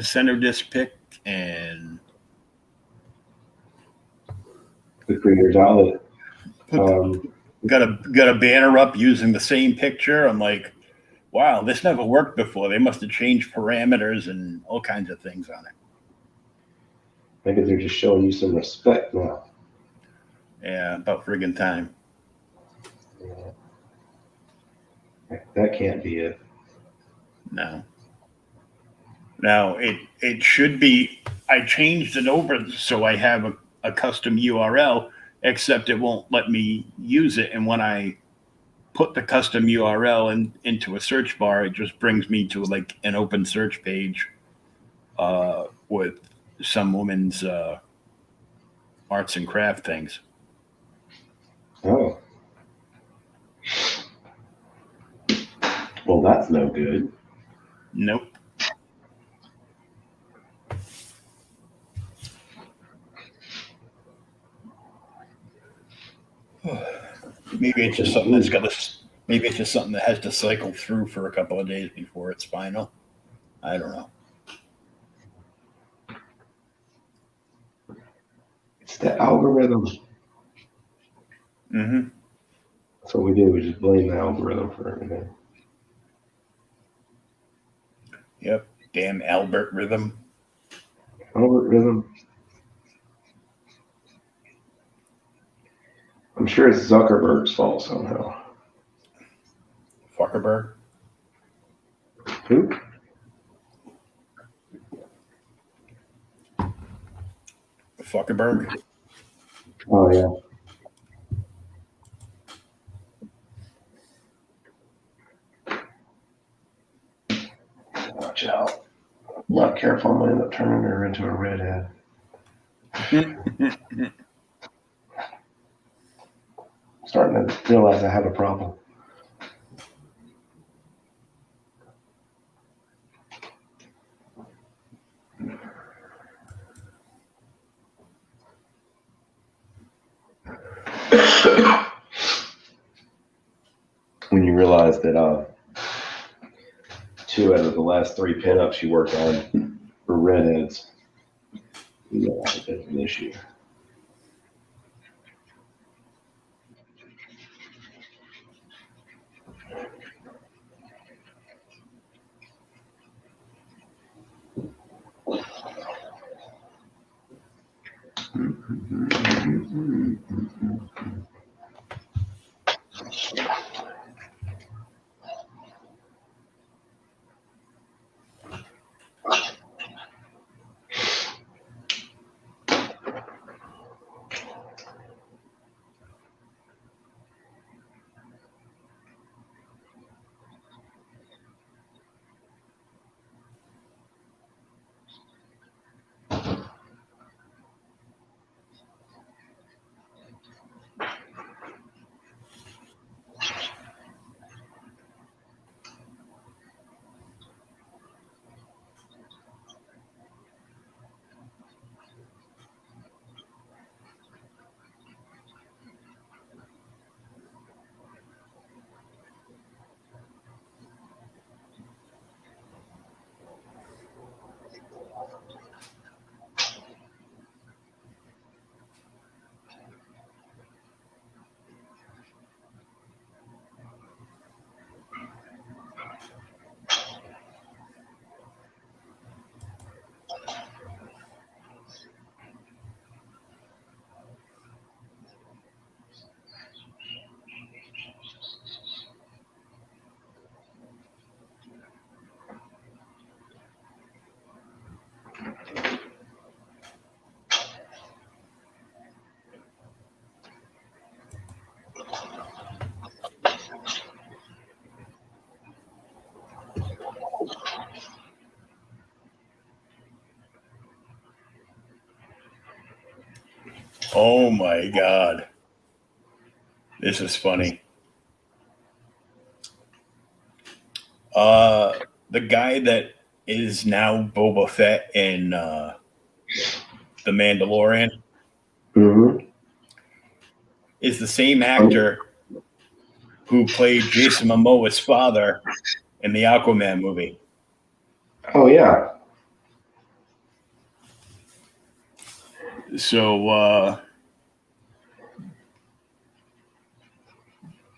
center disc pick, and Good for your outlet. got a banner up using the same picture. I'm like, wow, this never worked before. They must have changed parameters and all kinds of things on it. Maybe they're just showing you some respect now. Yeah, about friggin' time. Yeah. That can't be it. No. Now it should be. I changed it over so I have a custom URL, except it won't let me use it. And when I put the custom URL into a search bar, it just brings me to like an open search page with some woman's arts and craft things. Oh. Well, that's no good. Nope. Maybe it's just something maybe it's just something that has to cycle through for a couple of days before it's final. I don't know. It's the algorithm. Mm-hmm. That's what we do. We just blame the algorithm for everything. Yep. Damn Albert Rhythm. Algorithm. I'm sure it's Zuckerberg's fault somehow. Fuckerberg. Who? Fuckerberg. Oh, yeah. Watch out. I'm not careful, I'm going to end up turning her into a redhead. Starting to realize I have a problem. When you realize that 2 out of the last 3 pinups you worked on were redheads, you know that's a bit of an issue. Oh my God. This is funny. The guy that is now Boba Fett in The Mandalorian is the same actor who played Jason Momoa's father in the Aquaman movie. Oh, yeah. So,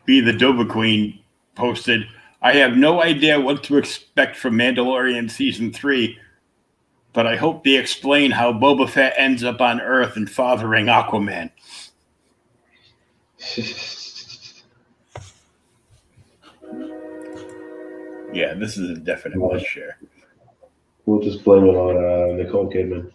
Be the Doba Queen posted, I have no idea what to expect from Mandalorian Season 3, but I hope they explain how Boba Fett ends up on Earth and fathering Aquaman. Yeah, this is a definite must share. We'll just blame it on Nicole Kidman.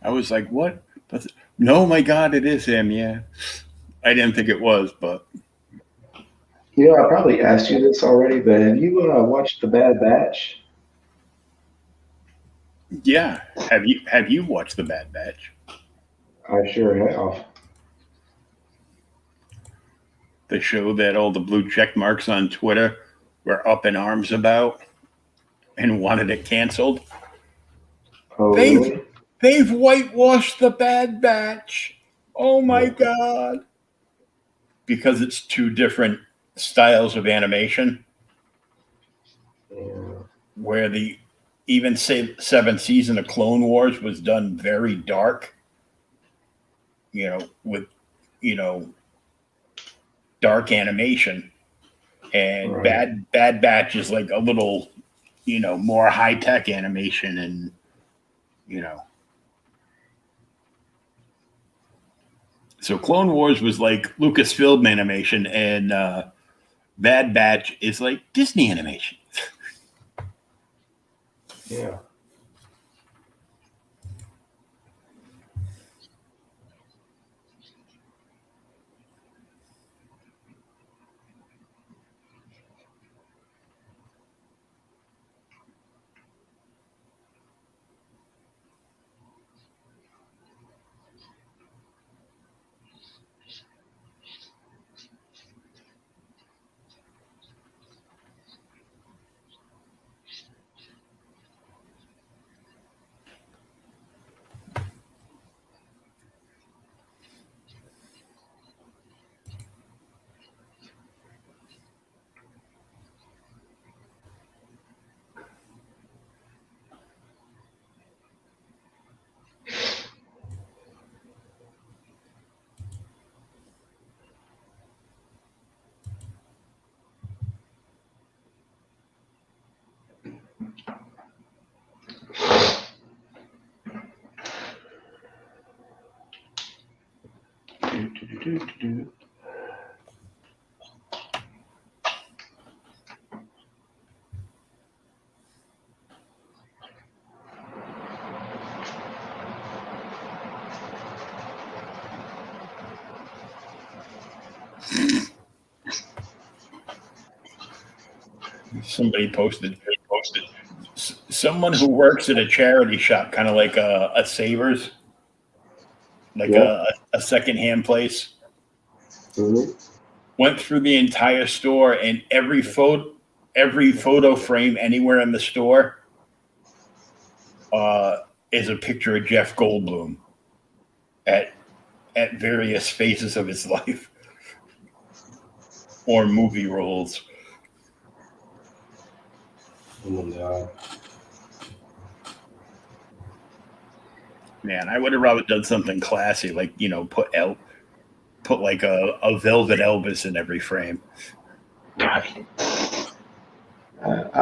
I was like, what? No, my God, it is him, yeah. I didn't think it was, but... You know, I probably asked you this already, but have you watched The Bad Batch? Yeah. Have you watched The Bad Batch? I sure have. The show that all the blue check marks on Twitter were up in arms about and wanted it canceled. Oh, really? They've whitewashed The Bad Batch. Oh my God. Because it's two different styles of animation. Yeah. Where the even seventh season of Clone Wars was done very dark. With dark animation. And Right. Bad Batch is like a little, more high-tech animation and, So Clone Wars was like Lucasfilm animation, and Bad Batch is like Disney animation. Yeah. Somebody posted someone who works at a charity shop, kind of like a Savers, like a secondhand place, went through the entire store, and every photo frame anywhere in the store is a picture of Jeff Goldblum at various phases of his life or movie roles. Oh my God. Man, I would have rather done something classy, like put like a velvet Elvis in every frame. I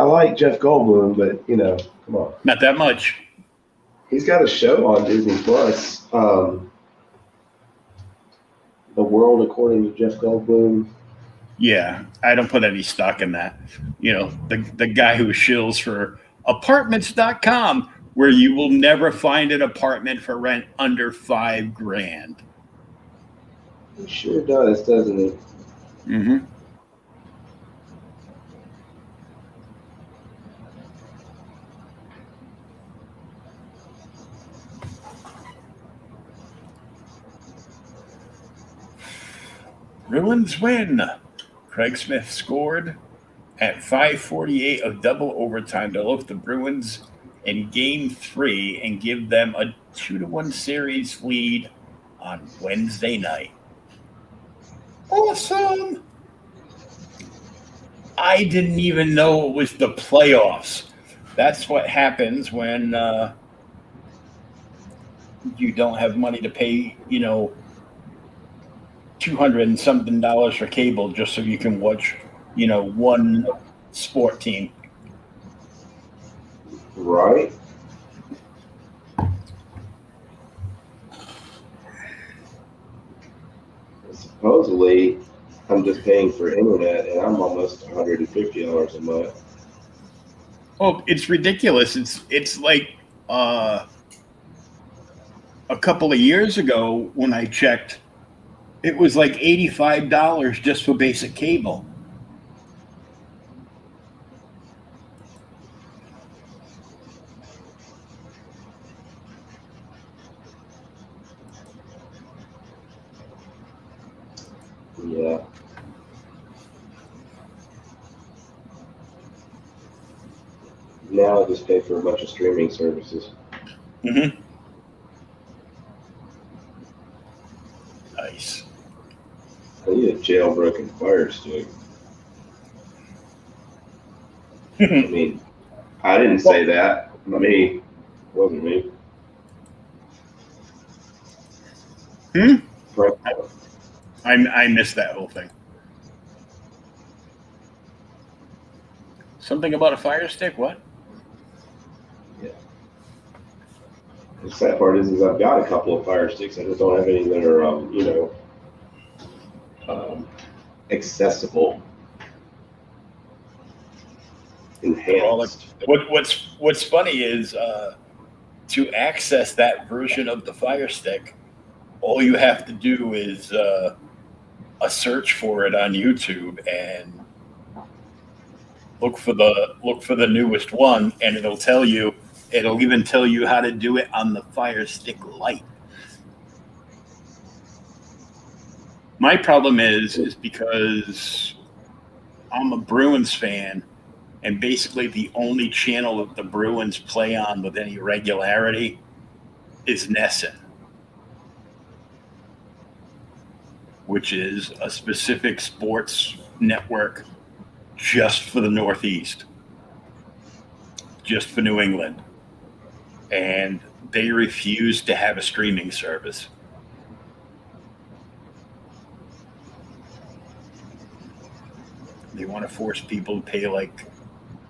like Jeff Goldblum, but come on. Not that much. He's got a show on Disney Plus. The World According to Jeff Goldblum. Yeah, I don't put any stock in that. The guy who shills for apartments.com, where you will never find an apartment for rent under $5,000. He sure does, doesn't he? Mm-hmm. Bruins win. Craig Smith scored at 5:48 of double overtime to lift the Bruins in Game 3 and give them a 2-1 series lead on Wednesday night. Awesome! I didn't even know it was the playoffs. That's what happens when you don't have money to pay, $200 and something for cable just so you can watch, one sport team. Right? Supposedly, I'm just paying for internet, and I'm almost $150 a month. Oh, it's ridiculous. It's like a couple of years ago when I checked, it was like $85 just for basic cable. Yeah. Now I just pay for a bunch of streaming services. Mm-hmm. Nice. I need a jailbroken Fire Stick. I mean, I didn't say that. Me. It wasn't me. Right. I missed that whole thing. Something about a Fire Stick? What? Yeah. The sad part is I've got a couple of Fire Sticks. I just don't have any that are, accessible. Enhanced. What's funny is to access that version of the Fire Stick, all you have to do is a search for it on YouTube and look for the newest one, and it'll tell you. It'll even tell you how to do it on the Fire Stick Lite. My problem is because I'm a Bruins fan, and basically the only channel that the Bruins play on with any regularity is Nesson, which is a specific sports network just for the Northeast, just for New England. And they refuse to have a streaming service. They want to force people to pay like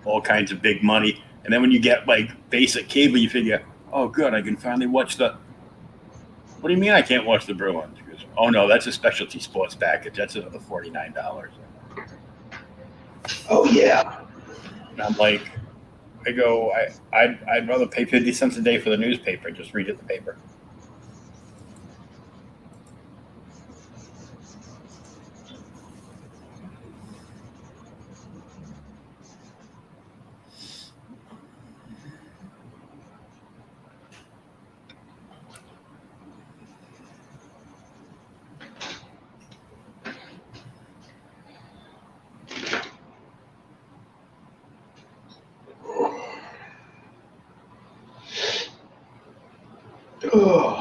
all kinds of big money. And then when you get like basic cable, you figure, oh, good, I can finally watch the. What do you mean I can't watch the Bruins? Because, oh, no, that's a specialty sports package. That's another $49. Oh, yeah. And I'm like, I'd rather pay 50 cents a day for the newspaper and just read it in the paper. Oh.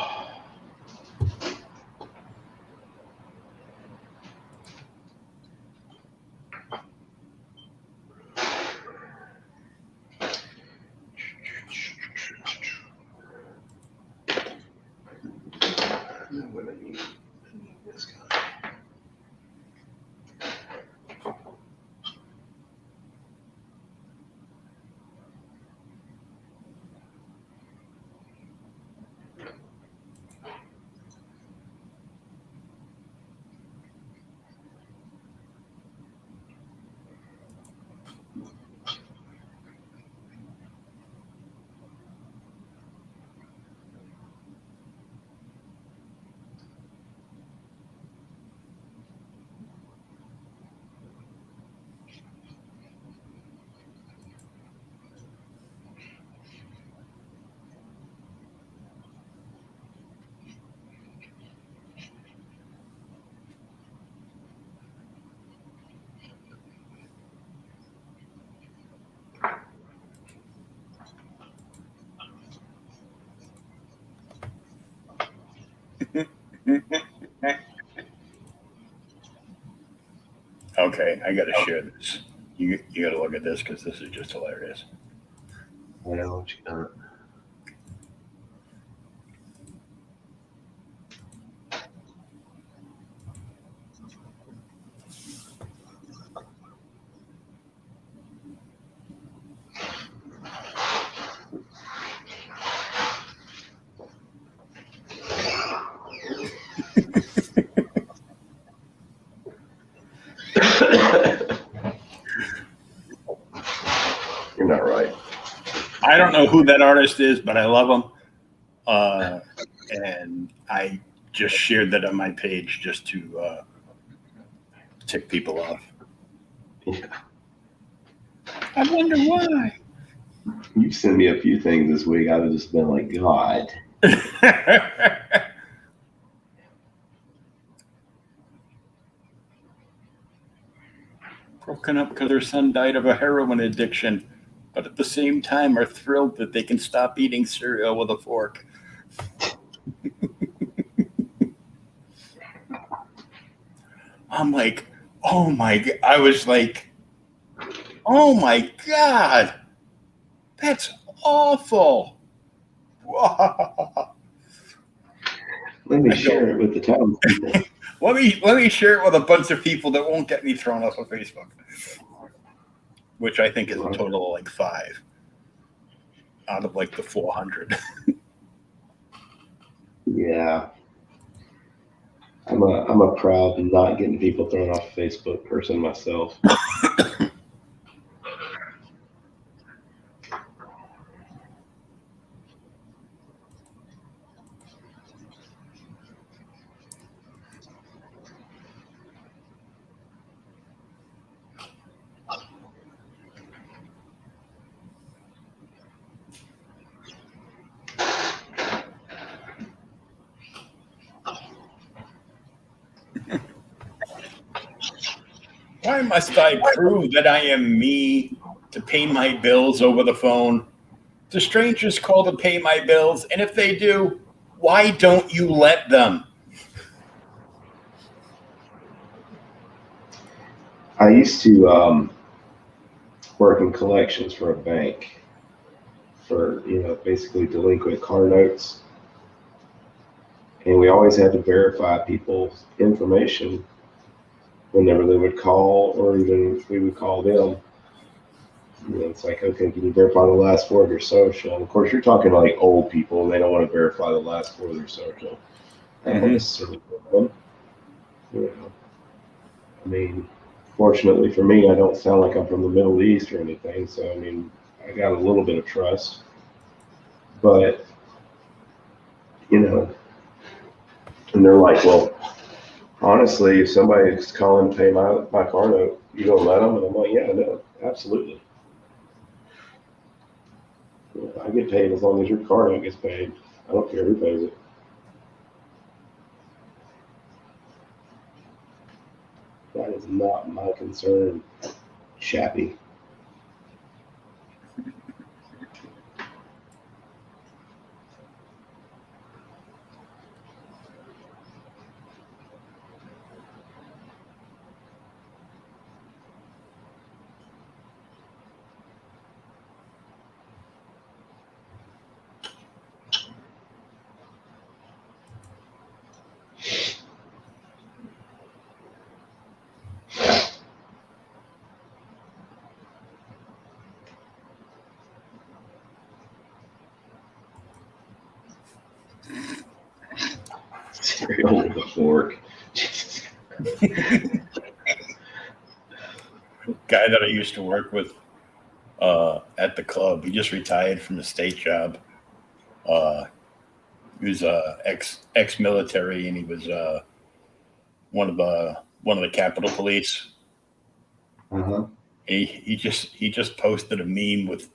Okay, I got to share this. You got to look at this because this is just hilarious. Well, you know, you're not right. I don't know who that artist is, but I love him. And I just shared that on my page just to tick people off. Yeah. I wonder why. You sent me a few things this week. I've just been like, God. Broken up because their son died of a heroin addiction, but at the same time are thrilled that they can stop eating cereal with a fork. I'm like, oh my God. I was like, oh my God. That's awful. Let me share it with the townspeople. Let me share it with a bunch of people that won't get me thrown off of Facebook, which I think is a total of like 5 out of like the 400. Yeah. I'm a proud not getting people thrown off Facebook person myself. Why must I prove that I am me to pay my bills over the phone? Do strangers call to pay my bills? And if they do, why don't you let them? I used to work in collections for a bank for, basically delinquent car notes. And we always had to verify people's information whenever they would call, or even if we would call them. It's like, okay, can you verify the last 4 of your social? And of course, you're talking to like old people, and they don't want to verify the last 4 of their social. I don't necessarily want them. I mean, fortunately for me, I don't sound like I'm from the Middle East or anything, so I mean, I got a little bit of trust. But, and they're like, well, honestly, if somebody's calling to pay my car note, you don't let them? And I'm like, yeah, no, absolutely. I get paid as long as your car note gets paid. I don't care who pays it. That is not my concern, Chappie. Cereal with a fork. Guy that I used to work with at the club, he just retired from a state job. He was ex-military, and he was one of the Capitol Police. Uh-huh. He just posted a meme with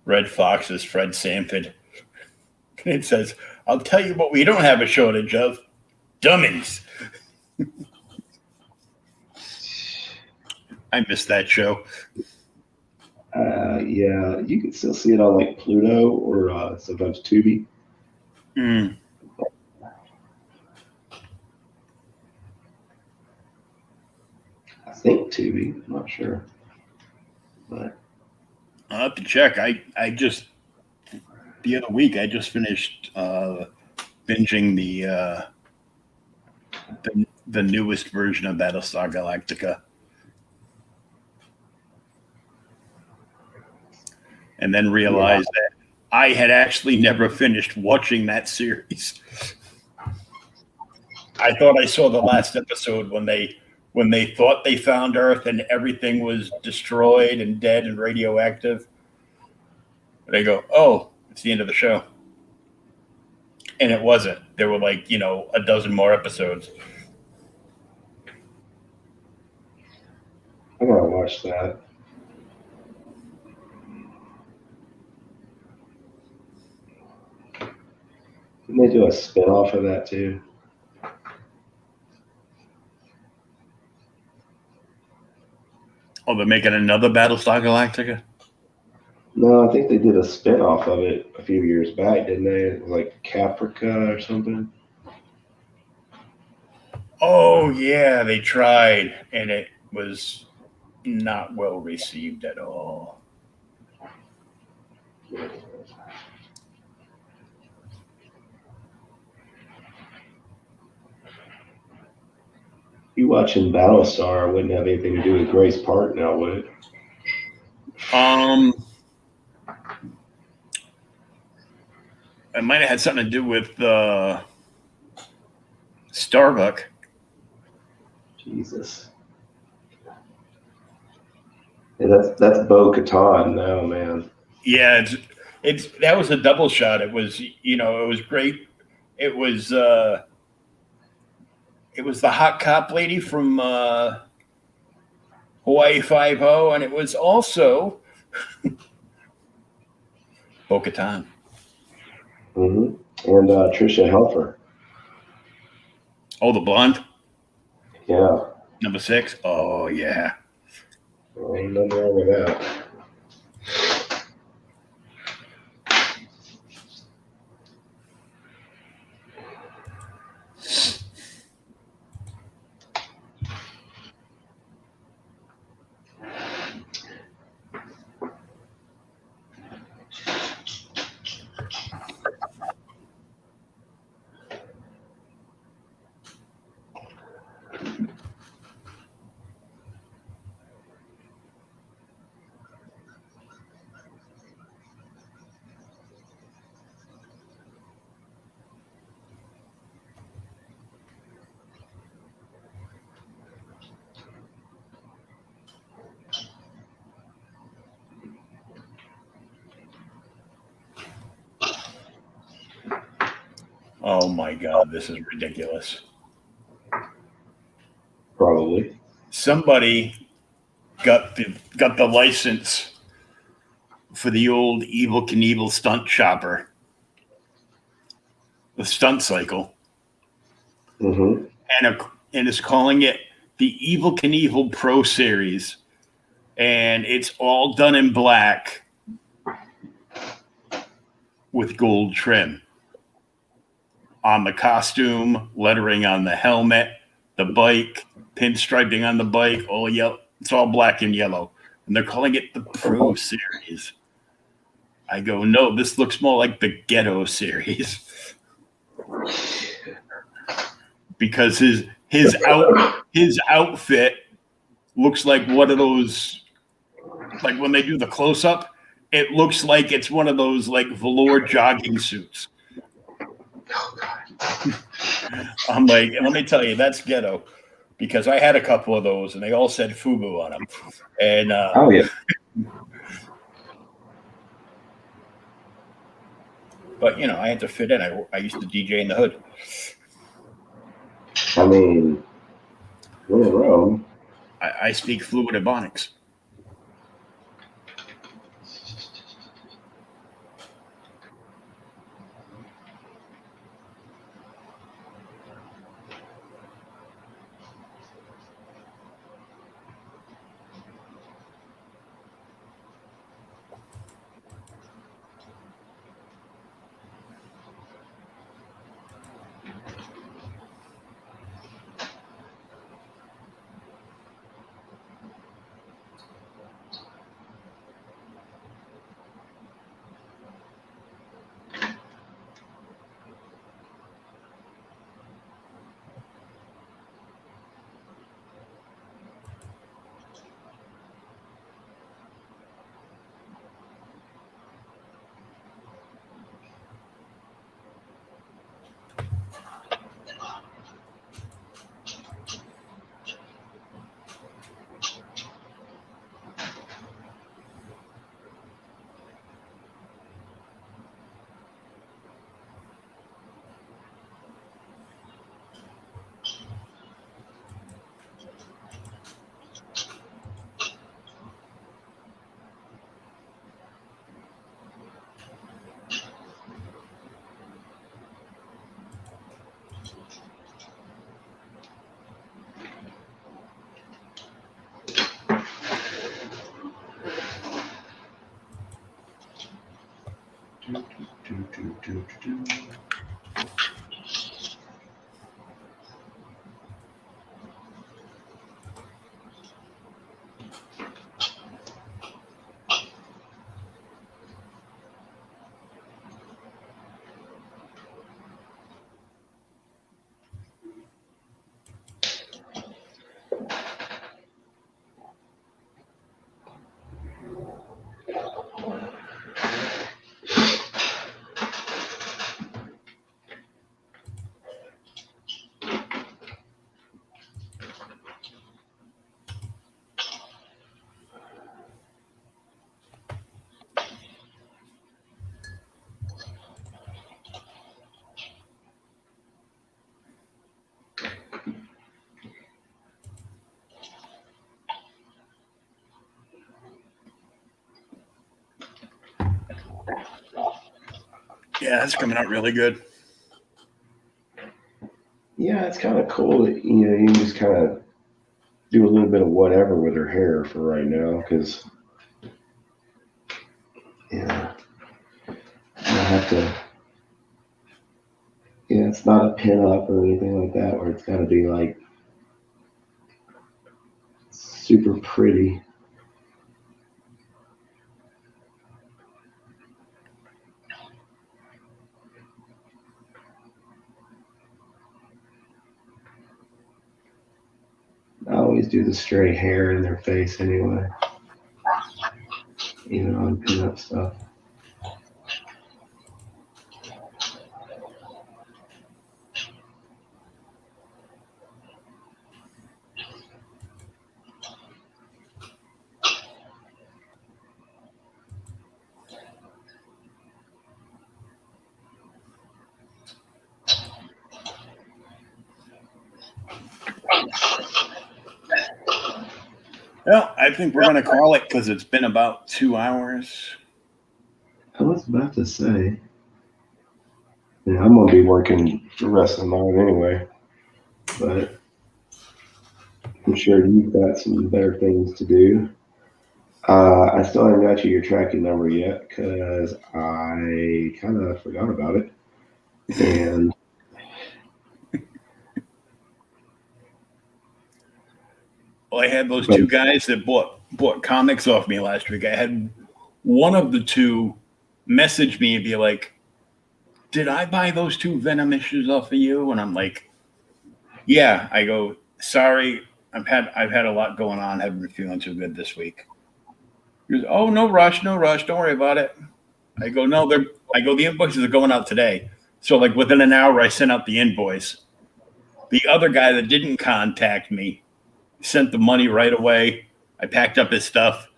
Red Fox's Fred Sanford. And it says, "I'll tell you what we don't have a shortage of: dummies." I missed that show. Yeah, you can still see it on like Pluto or sometimes Tubi. Mm. I think Tubi. I'm not sure. But I'll have to check. I just the other week I just finished binging the newest version of Battlestar Galactica, and then realized that I had actually never finished watching that series. I thought I saw the last episode when they thought they found Earth and everything was destroyed and dead and radioactive. They go, "Oh, it's the end of the show," and it wasn't. There were like a dozen more episodes. I gotta watch that. Didn't they do a spin-off of that too? Oh, they're making another Battlestar Galactica? No, I think they did a spin-off of it a few years back, didn't they? It was like Caprica or something. Oh yeah, they tried, and it was not well received at all. You watching Battlestar wouldn't have anything to do with Grace Park now, would it? It might have had something to do with Starbuck. Jesus. Yeah, that's Bo-Katan now, man. Yeah, it's that was a double shot. It was it was great. It was the hot cop lady from Hawaii Five-0, and it was also Bo-Katan. Mm-hmm. And Trisha Helfer. Oh, the blonde, Yeah. number 6. Oh yeah. Well, ain't nothing wrong with that. Oh my God, this is ridiculous. Probably. Somebody got the license for the old Evel Knievel stunt chopper, the stunt cycle, Mm-hmm. and is calling it the Evel Knievel Pro Series, and it's all done in black with gold trim on the costume, lettering on the helmet, the bike, pinstriping on the bike, all yellow. It's all black and yellow, and they're calling it the Pro Series. I go, no, this looks more like the Ghetto Series. Because his outfit looks like one of those, like when they do the close up, it looks like it's one of those like velour jogging suits. Oh, God. I'm like, let me tell you, that's ghetto, because I had a couple of those and they all said FUBU on them. And Oh, yeah. but I had to fit in. I used to DJ in the hood. I mean, when in Rome. I speak fluid Ebonics. Yeah, that's coming out really good. Yeah, it's kind of cool that you can just kind of do a little bit of whatever with her hair for right now, because I have to. Yeah, it's not a pin up or anything like that, where it's got to be like super pretty. I always do the stray hair in their face anyway, on pin-up stuff. Well, I think we're going to call it because it's been about 2 hours. I was about to say, I'm going to be working the rest of the night anyway, but I'm sure you've got some better things to do. I still haven't got you your tracking number yet because I kind of forgot about it. And well, I had those two guys that bought comics off me last week. I had one of the two message me and be like, "Did I buy those 2 Venom issues off of you?" And I'm like, "Yeah." I go, "Sorry, I've had a lot going on. Haven't been feeling too good this week." He goes, "Oh, no rush. Don't worry about it." I go, "No, the invoices are going out today." So like within an hour, I sent out the invoice. The other guy that didn't contact me sent the money right away. I packed up his stuff.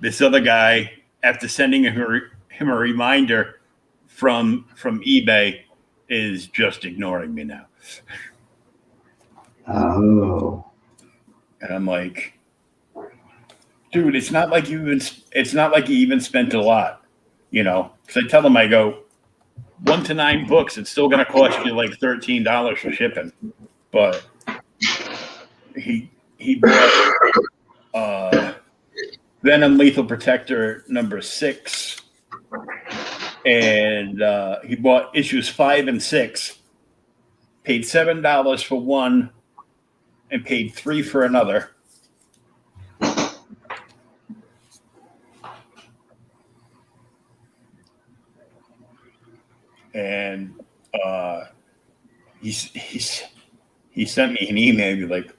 This other guy, after sending him a reminder from eBay, is just ignoring me now. Oh. And I'm like, dude, it's not like you even spent a lot, Because I tell him, I go, 1 to 9 books, it's still going to cost you like $13 for shipping. But he bought Venom Lethal Protector number 6, and he bought issues 5 and 6, paid $7 for one, and paid $3 for another. And he sent me an email like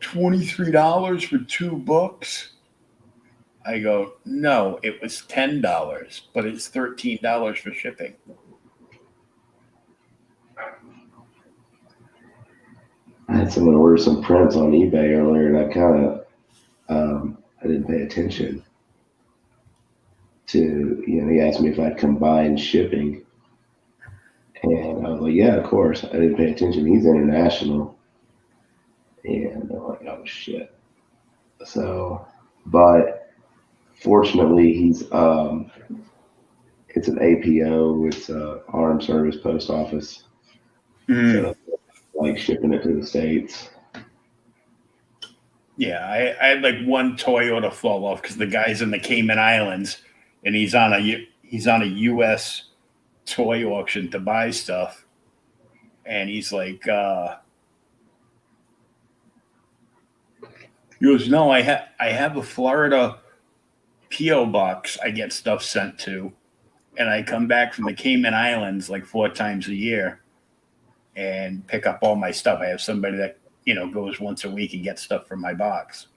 $23 for 2 books. I go, no, it was $10, but it's $13 for shipping. I had someone order some prints on eBay earlier, and I kind of I didn't pay attention to, he asked me if I'd combine shipping, and I was like, yeah, of course. I didn't pay attention. He's international, and I'm like, oh shit. So, but fortunately, he's it's an APO. It's a Armed Service Post Office. So, like shipping it to the States. Yeah, I had like one Toyota fall off because the guy's in the Cayman Islands and he's on he's on a U.S. toy auction to buy stuff, and he's like, he goes, no, I have a Florida P.O. box I get stuff sent to, and I come back from the Cayman Islands like 4 times a year and pick up all my stuff. I have somebody that, goes once a week and gets stuff from my box.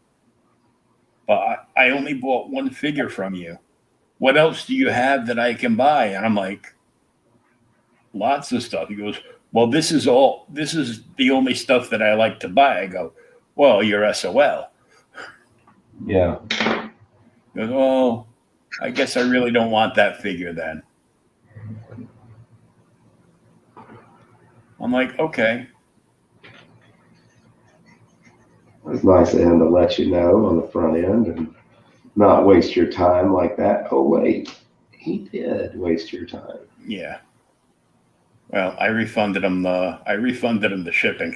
But I only bought one figure from you. What else do you have that I can buy? And I'm like, lots of stuff. He goes, well, this is the only stuff that I like to buy. I go, well, you're SOL. Yeah. He goes, oh, I guess I really don't want that figure then. I'm like, okay. It's nice of him to let you know on the front end and not waste your time like that. Oh, wait, he did waste your time. Yeah. Well, I refunded him the shipping.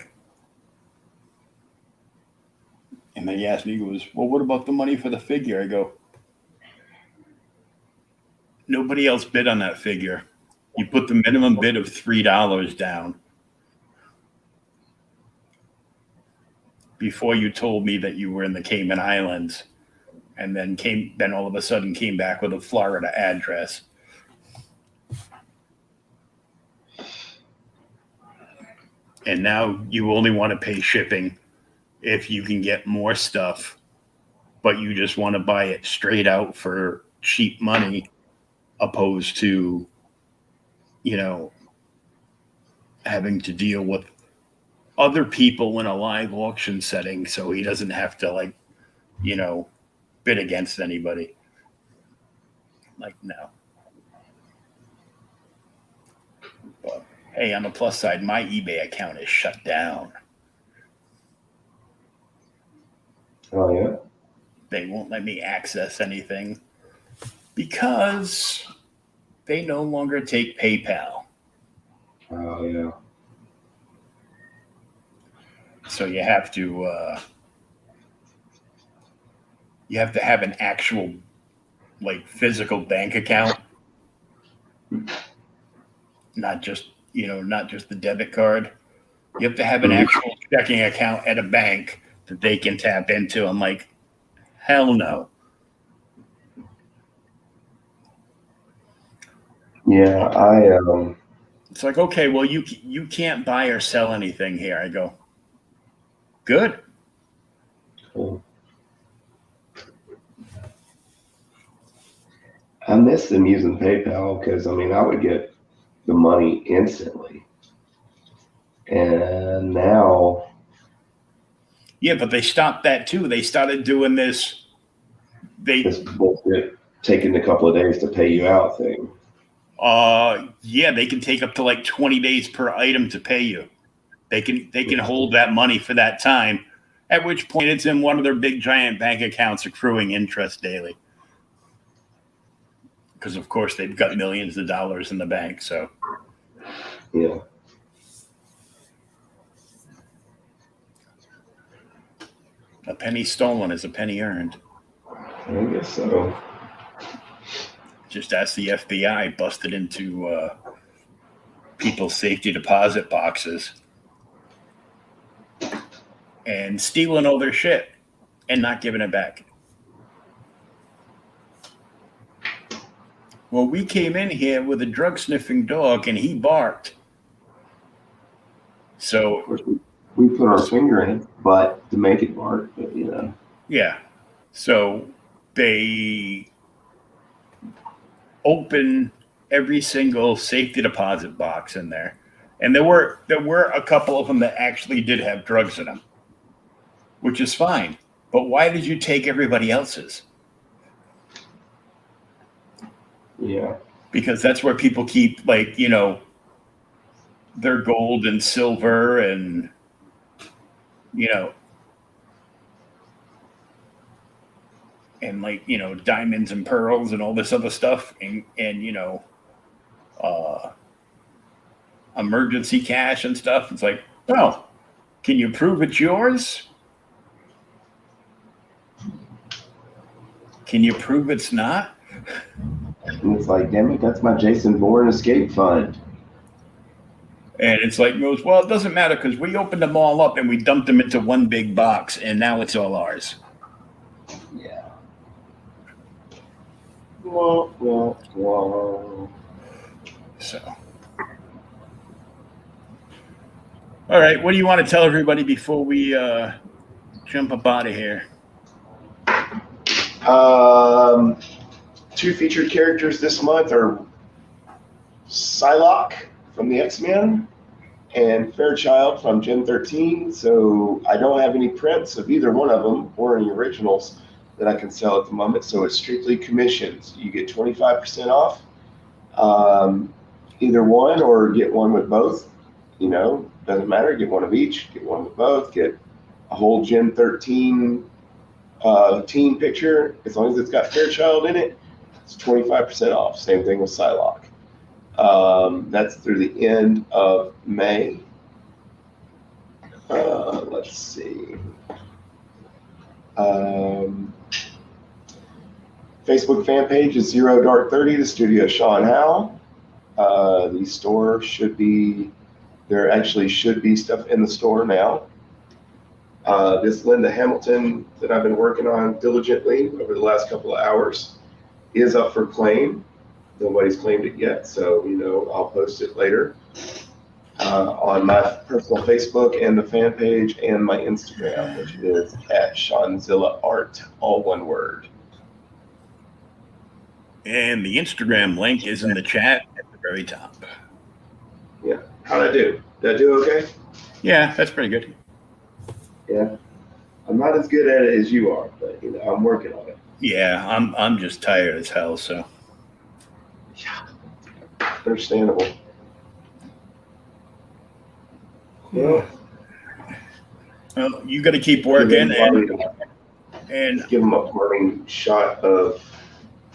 And then he asked me, he goes, well, what about the money for the figure? I go, nobody else bid on that figure. You put the minimum bid of $3 down before you told me that you were in the Cayman Islands, and then all of a sudden came back with a Florida address. And now you only want to pay shipping if you can get more stuff, but you just want to buy it straight out for cheap money, opposed to, having to deal with other people in a live auction setting, so he doesn't have to bid against anybody. Like, no. But hey, on the plus side, my eBay account is shut down. Oh, yeah? They won't let me access anything because they no longer take PayPal. Oh, yeah. So you have to have an actual physical bank account, not just the debit card. You have to have an actual checking account at a bank that they can tap into. I'm like, hell no. Yeah, It's like, okay, well, you can't buy or sell anything here. I go, good. Cool. I miss them using PayPal because, I would get the money instantly. And now... Yeah, but they stopped that too. They started doing this. This bullshit taking a couple of days to pay you out thing. Yeah, they can take up to 20 days per item to pay you. They can hold that money for that time, at which point it's in one of their big giant bank accounts accruing interest daily. Because of course they've got millions of dollars in the bank, so. Yeah. A penny stolen is a penny earned. I guess so. Just ask the FBI, busted into people's safety deposit boxes and stealing all their shit and not giving it back. Well, we came in here with a drug sniffing dog and he barked. So Of course, we put our finger in it, but to make it bark, but Yeah. So they open every single safety deposit box in there. And there were a couple of them that actually did have drugs in them, which is fine. But why did you take everybody else's? Yeah. Because that's where people keep their gold and silver and and diamonds and pearls and all this other stuff and emergency cash and stuff. It's like, well, can you prove it's yours? Can you prove it's not? And it's like, damn it, that's my Jason Bourne escape fund. And it's like, goes, well, it doesn't matter because we opened them all up and we dumped them into one big box, and now it's all ours. Yeah. Wah. So, all right, what do you want to tell everybody before we jump up out of here? 2 featured characters this month are Psylocke from the X-Men and Fairchild from Gen 13. So I don't have any prints of either one of them or any originals that I can sell at the moment. So it's strictly commissions. You get 25% off either one, or get one with both. You know, doesn't matter. Get one of each. Get one with both. Get a whole Gen 13 team picture. As long as it's got Fairchild in it, it's 25% off. Same thing with Psylocke. That's through the end of May. Let's see. Facebook fan page is Zero Dark 30, the studio Sean Howe. The store should be, there actually should be stuff in the store now. This Linda Hamilton that I've been working on diligently over the last couple of hours is up for claim. Nobody's claimed it yet, so, you know, I'll post it later on my personal Facebook and the fan page and my Instagram, which is at Shawn-Zilla Art, all one word. And the Instagram link is in the chat at the very top. Yeah. How'd I do? Did I do okay? Yeah, that's pretty good. Yeah. I'm not as good at it as you are, but, you know, I'm working on it. Yeah, I'm just tired as hell, so. Yeah. Understandable. Yeah. Well, you got to keep working and give them a parting shot of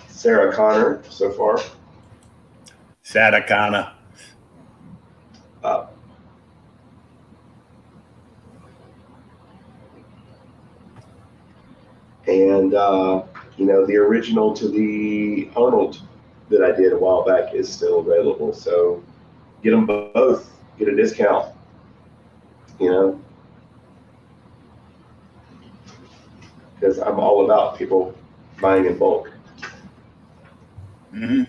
Sarah Connor so far. Sadakana. And, you know, the original to the Arnold that I did a while back is still available. So get them both, get a discount, you know, because I'm all about people buying in bulk. Mm-hmm.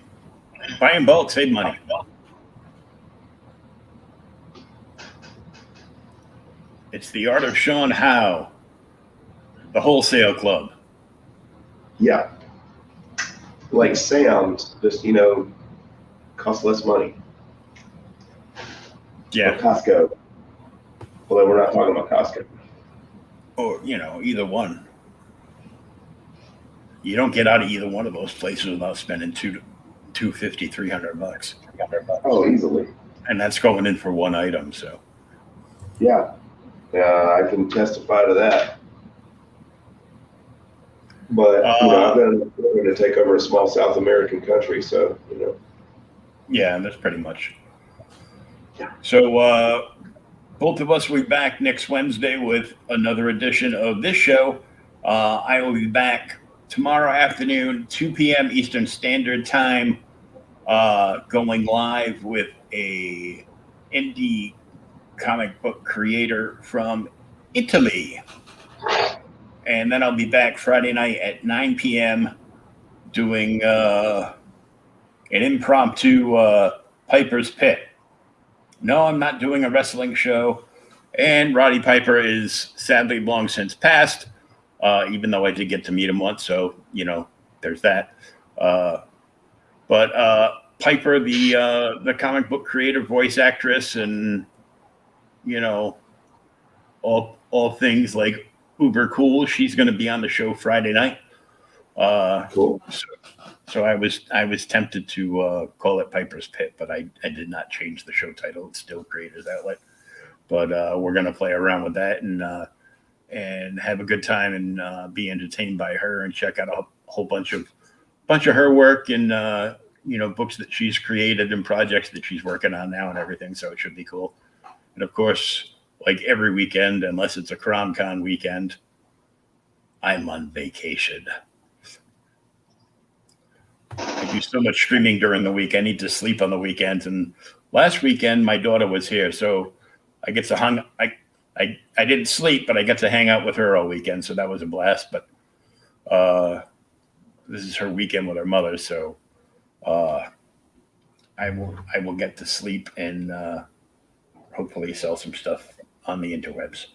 Buy in bulk, save money. It's the Art of Sean Howe, the Wholesale Club. Yeah. Like Sam's, just, you know, costs less money. Yeah. Or Costco. Although we're not talking about Costco. Or, you know, either one. You don't get out of either one of those places without spending $250, $300. Oh, easily. And that's going in for one item, so. Yeah. I can testify to that. But, you know, I've been looking to take over a small South American country, so, you know. Yeah, that's pretty much. Yeah. So, both of us will be back next Wednesday with another edition of this show. I will be back tomorrow afternoon, 2 p.m. Eastern Standard Time, going live with a indie comic book creator from Italy. And then I'll be back Friday night at 9 p.m. doing an impromptu Piper's Pit. No, I'm not doing a wrestling show. And Roddy Piper is sadly long since passed, even though I did get to meet him once. So, you know, there's that. But Piper, the comic book creator, voice actress, and, you know, all things like uber cool. She's going to be on the show Friday night. Cool. So I was tempted to call it Piper's Pit, but I did not change the show title. It's still Creators Outlet. But we're going to play around with that and have a good time and be entertained by her and check out a whole bunch of her work and you know, books that she's created and projects that she's working on now and everything. So it should be cool. And of course, like every weekend, unless it's a CromCon weekend, I'm on vacation. I do so much streaming during the week. I need to sleep on the weekends. And last weekend, my daughter was here, so I get to I didn't sleep, but I got to hang out with her all weekend, so that was a blast. But this is her weekend with her mother, so I will get to sleep and hopefully sell some stuff on the interwebs.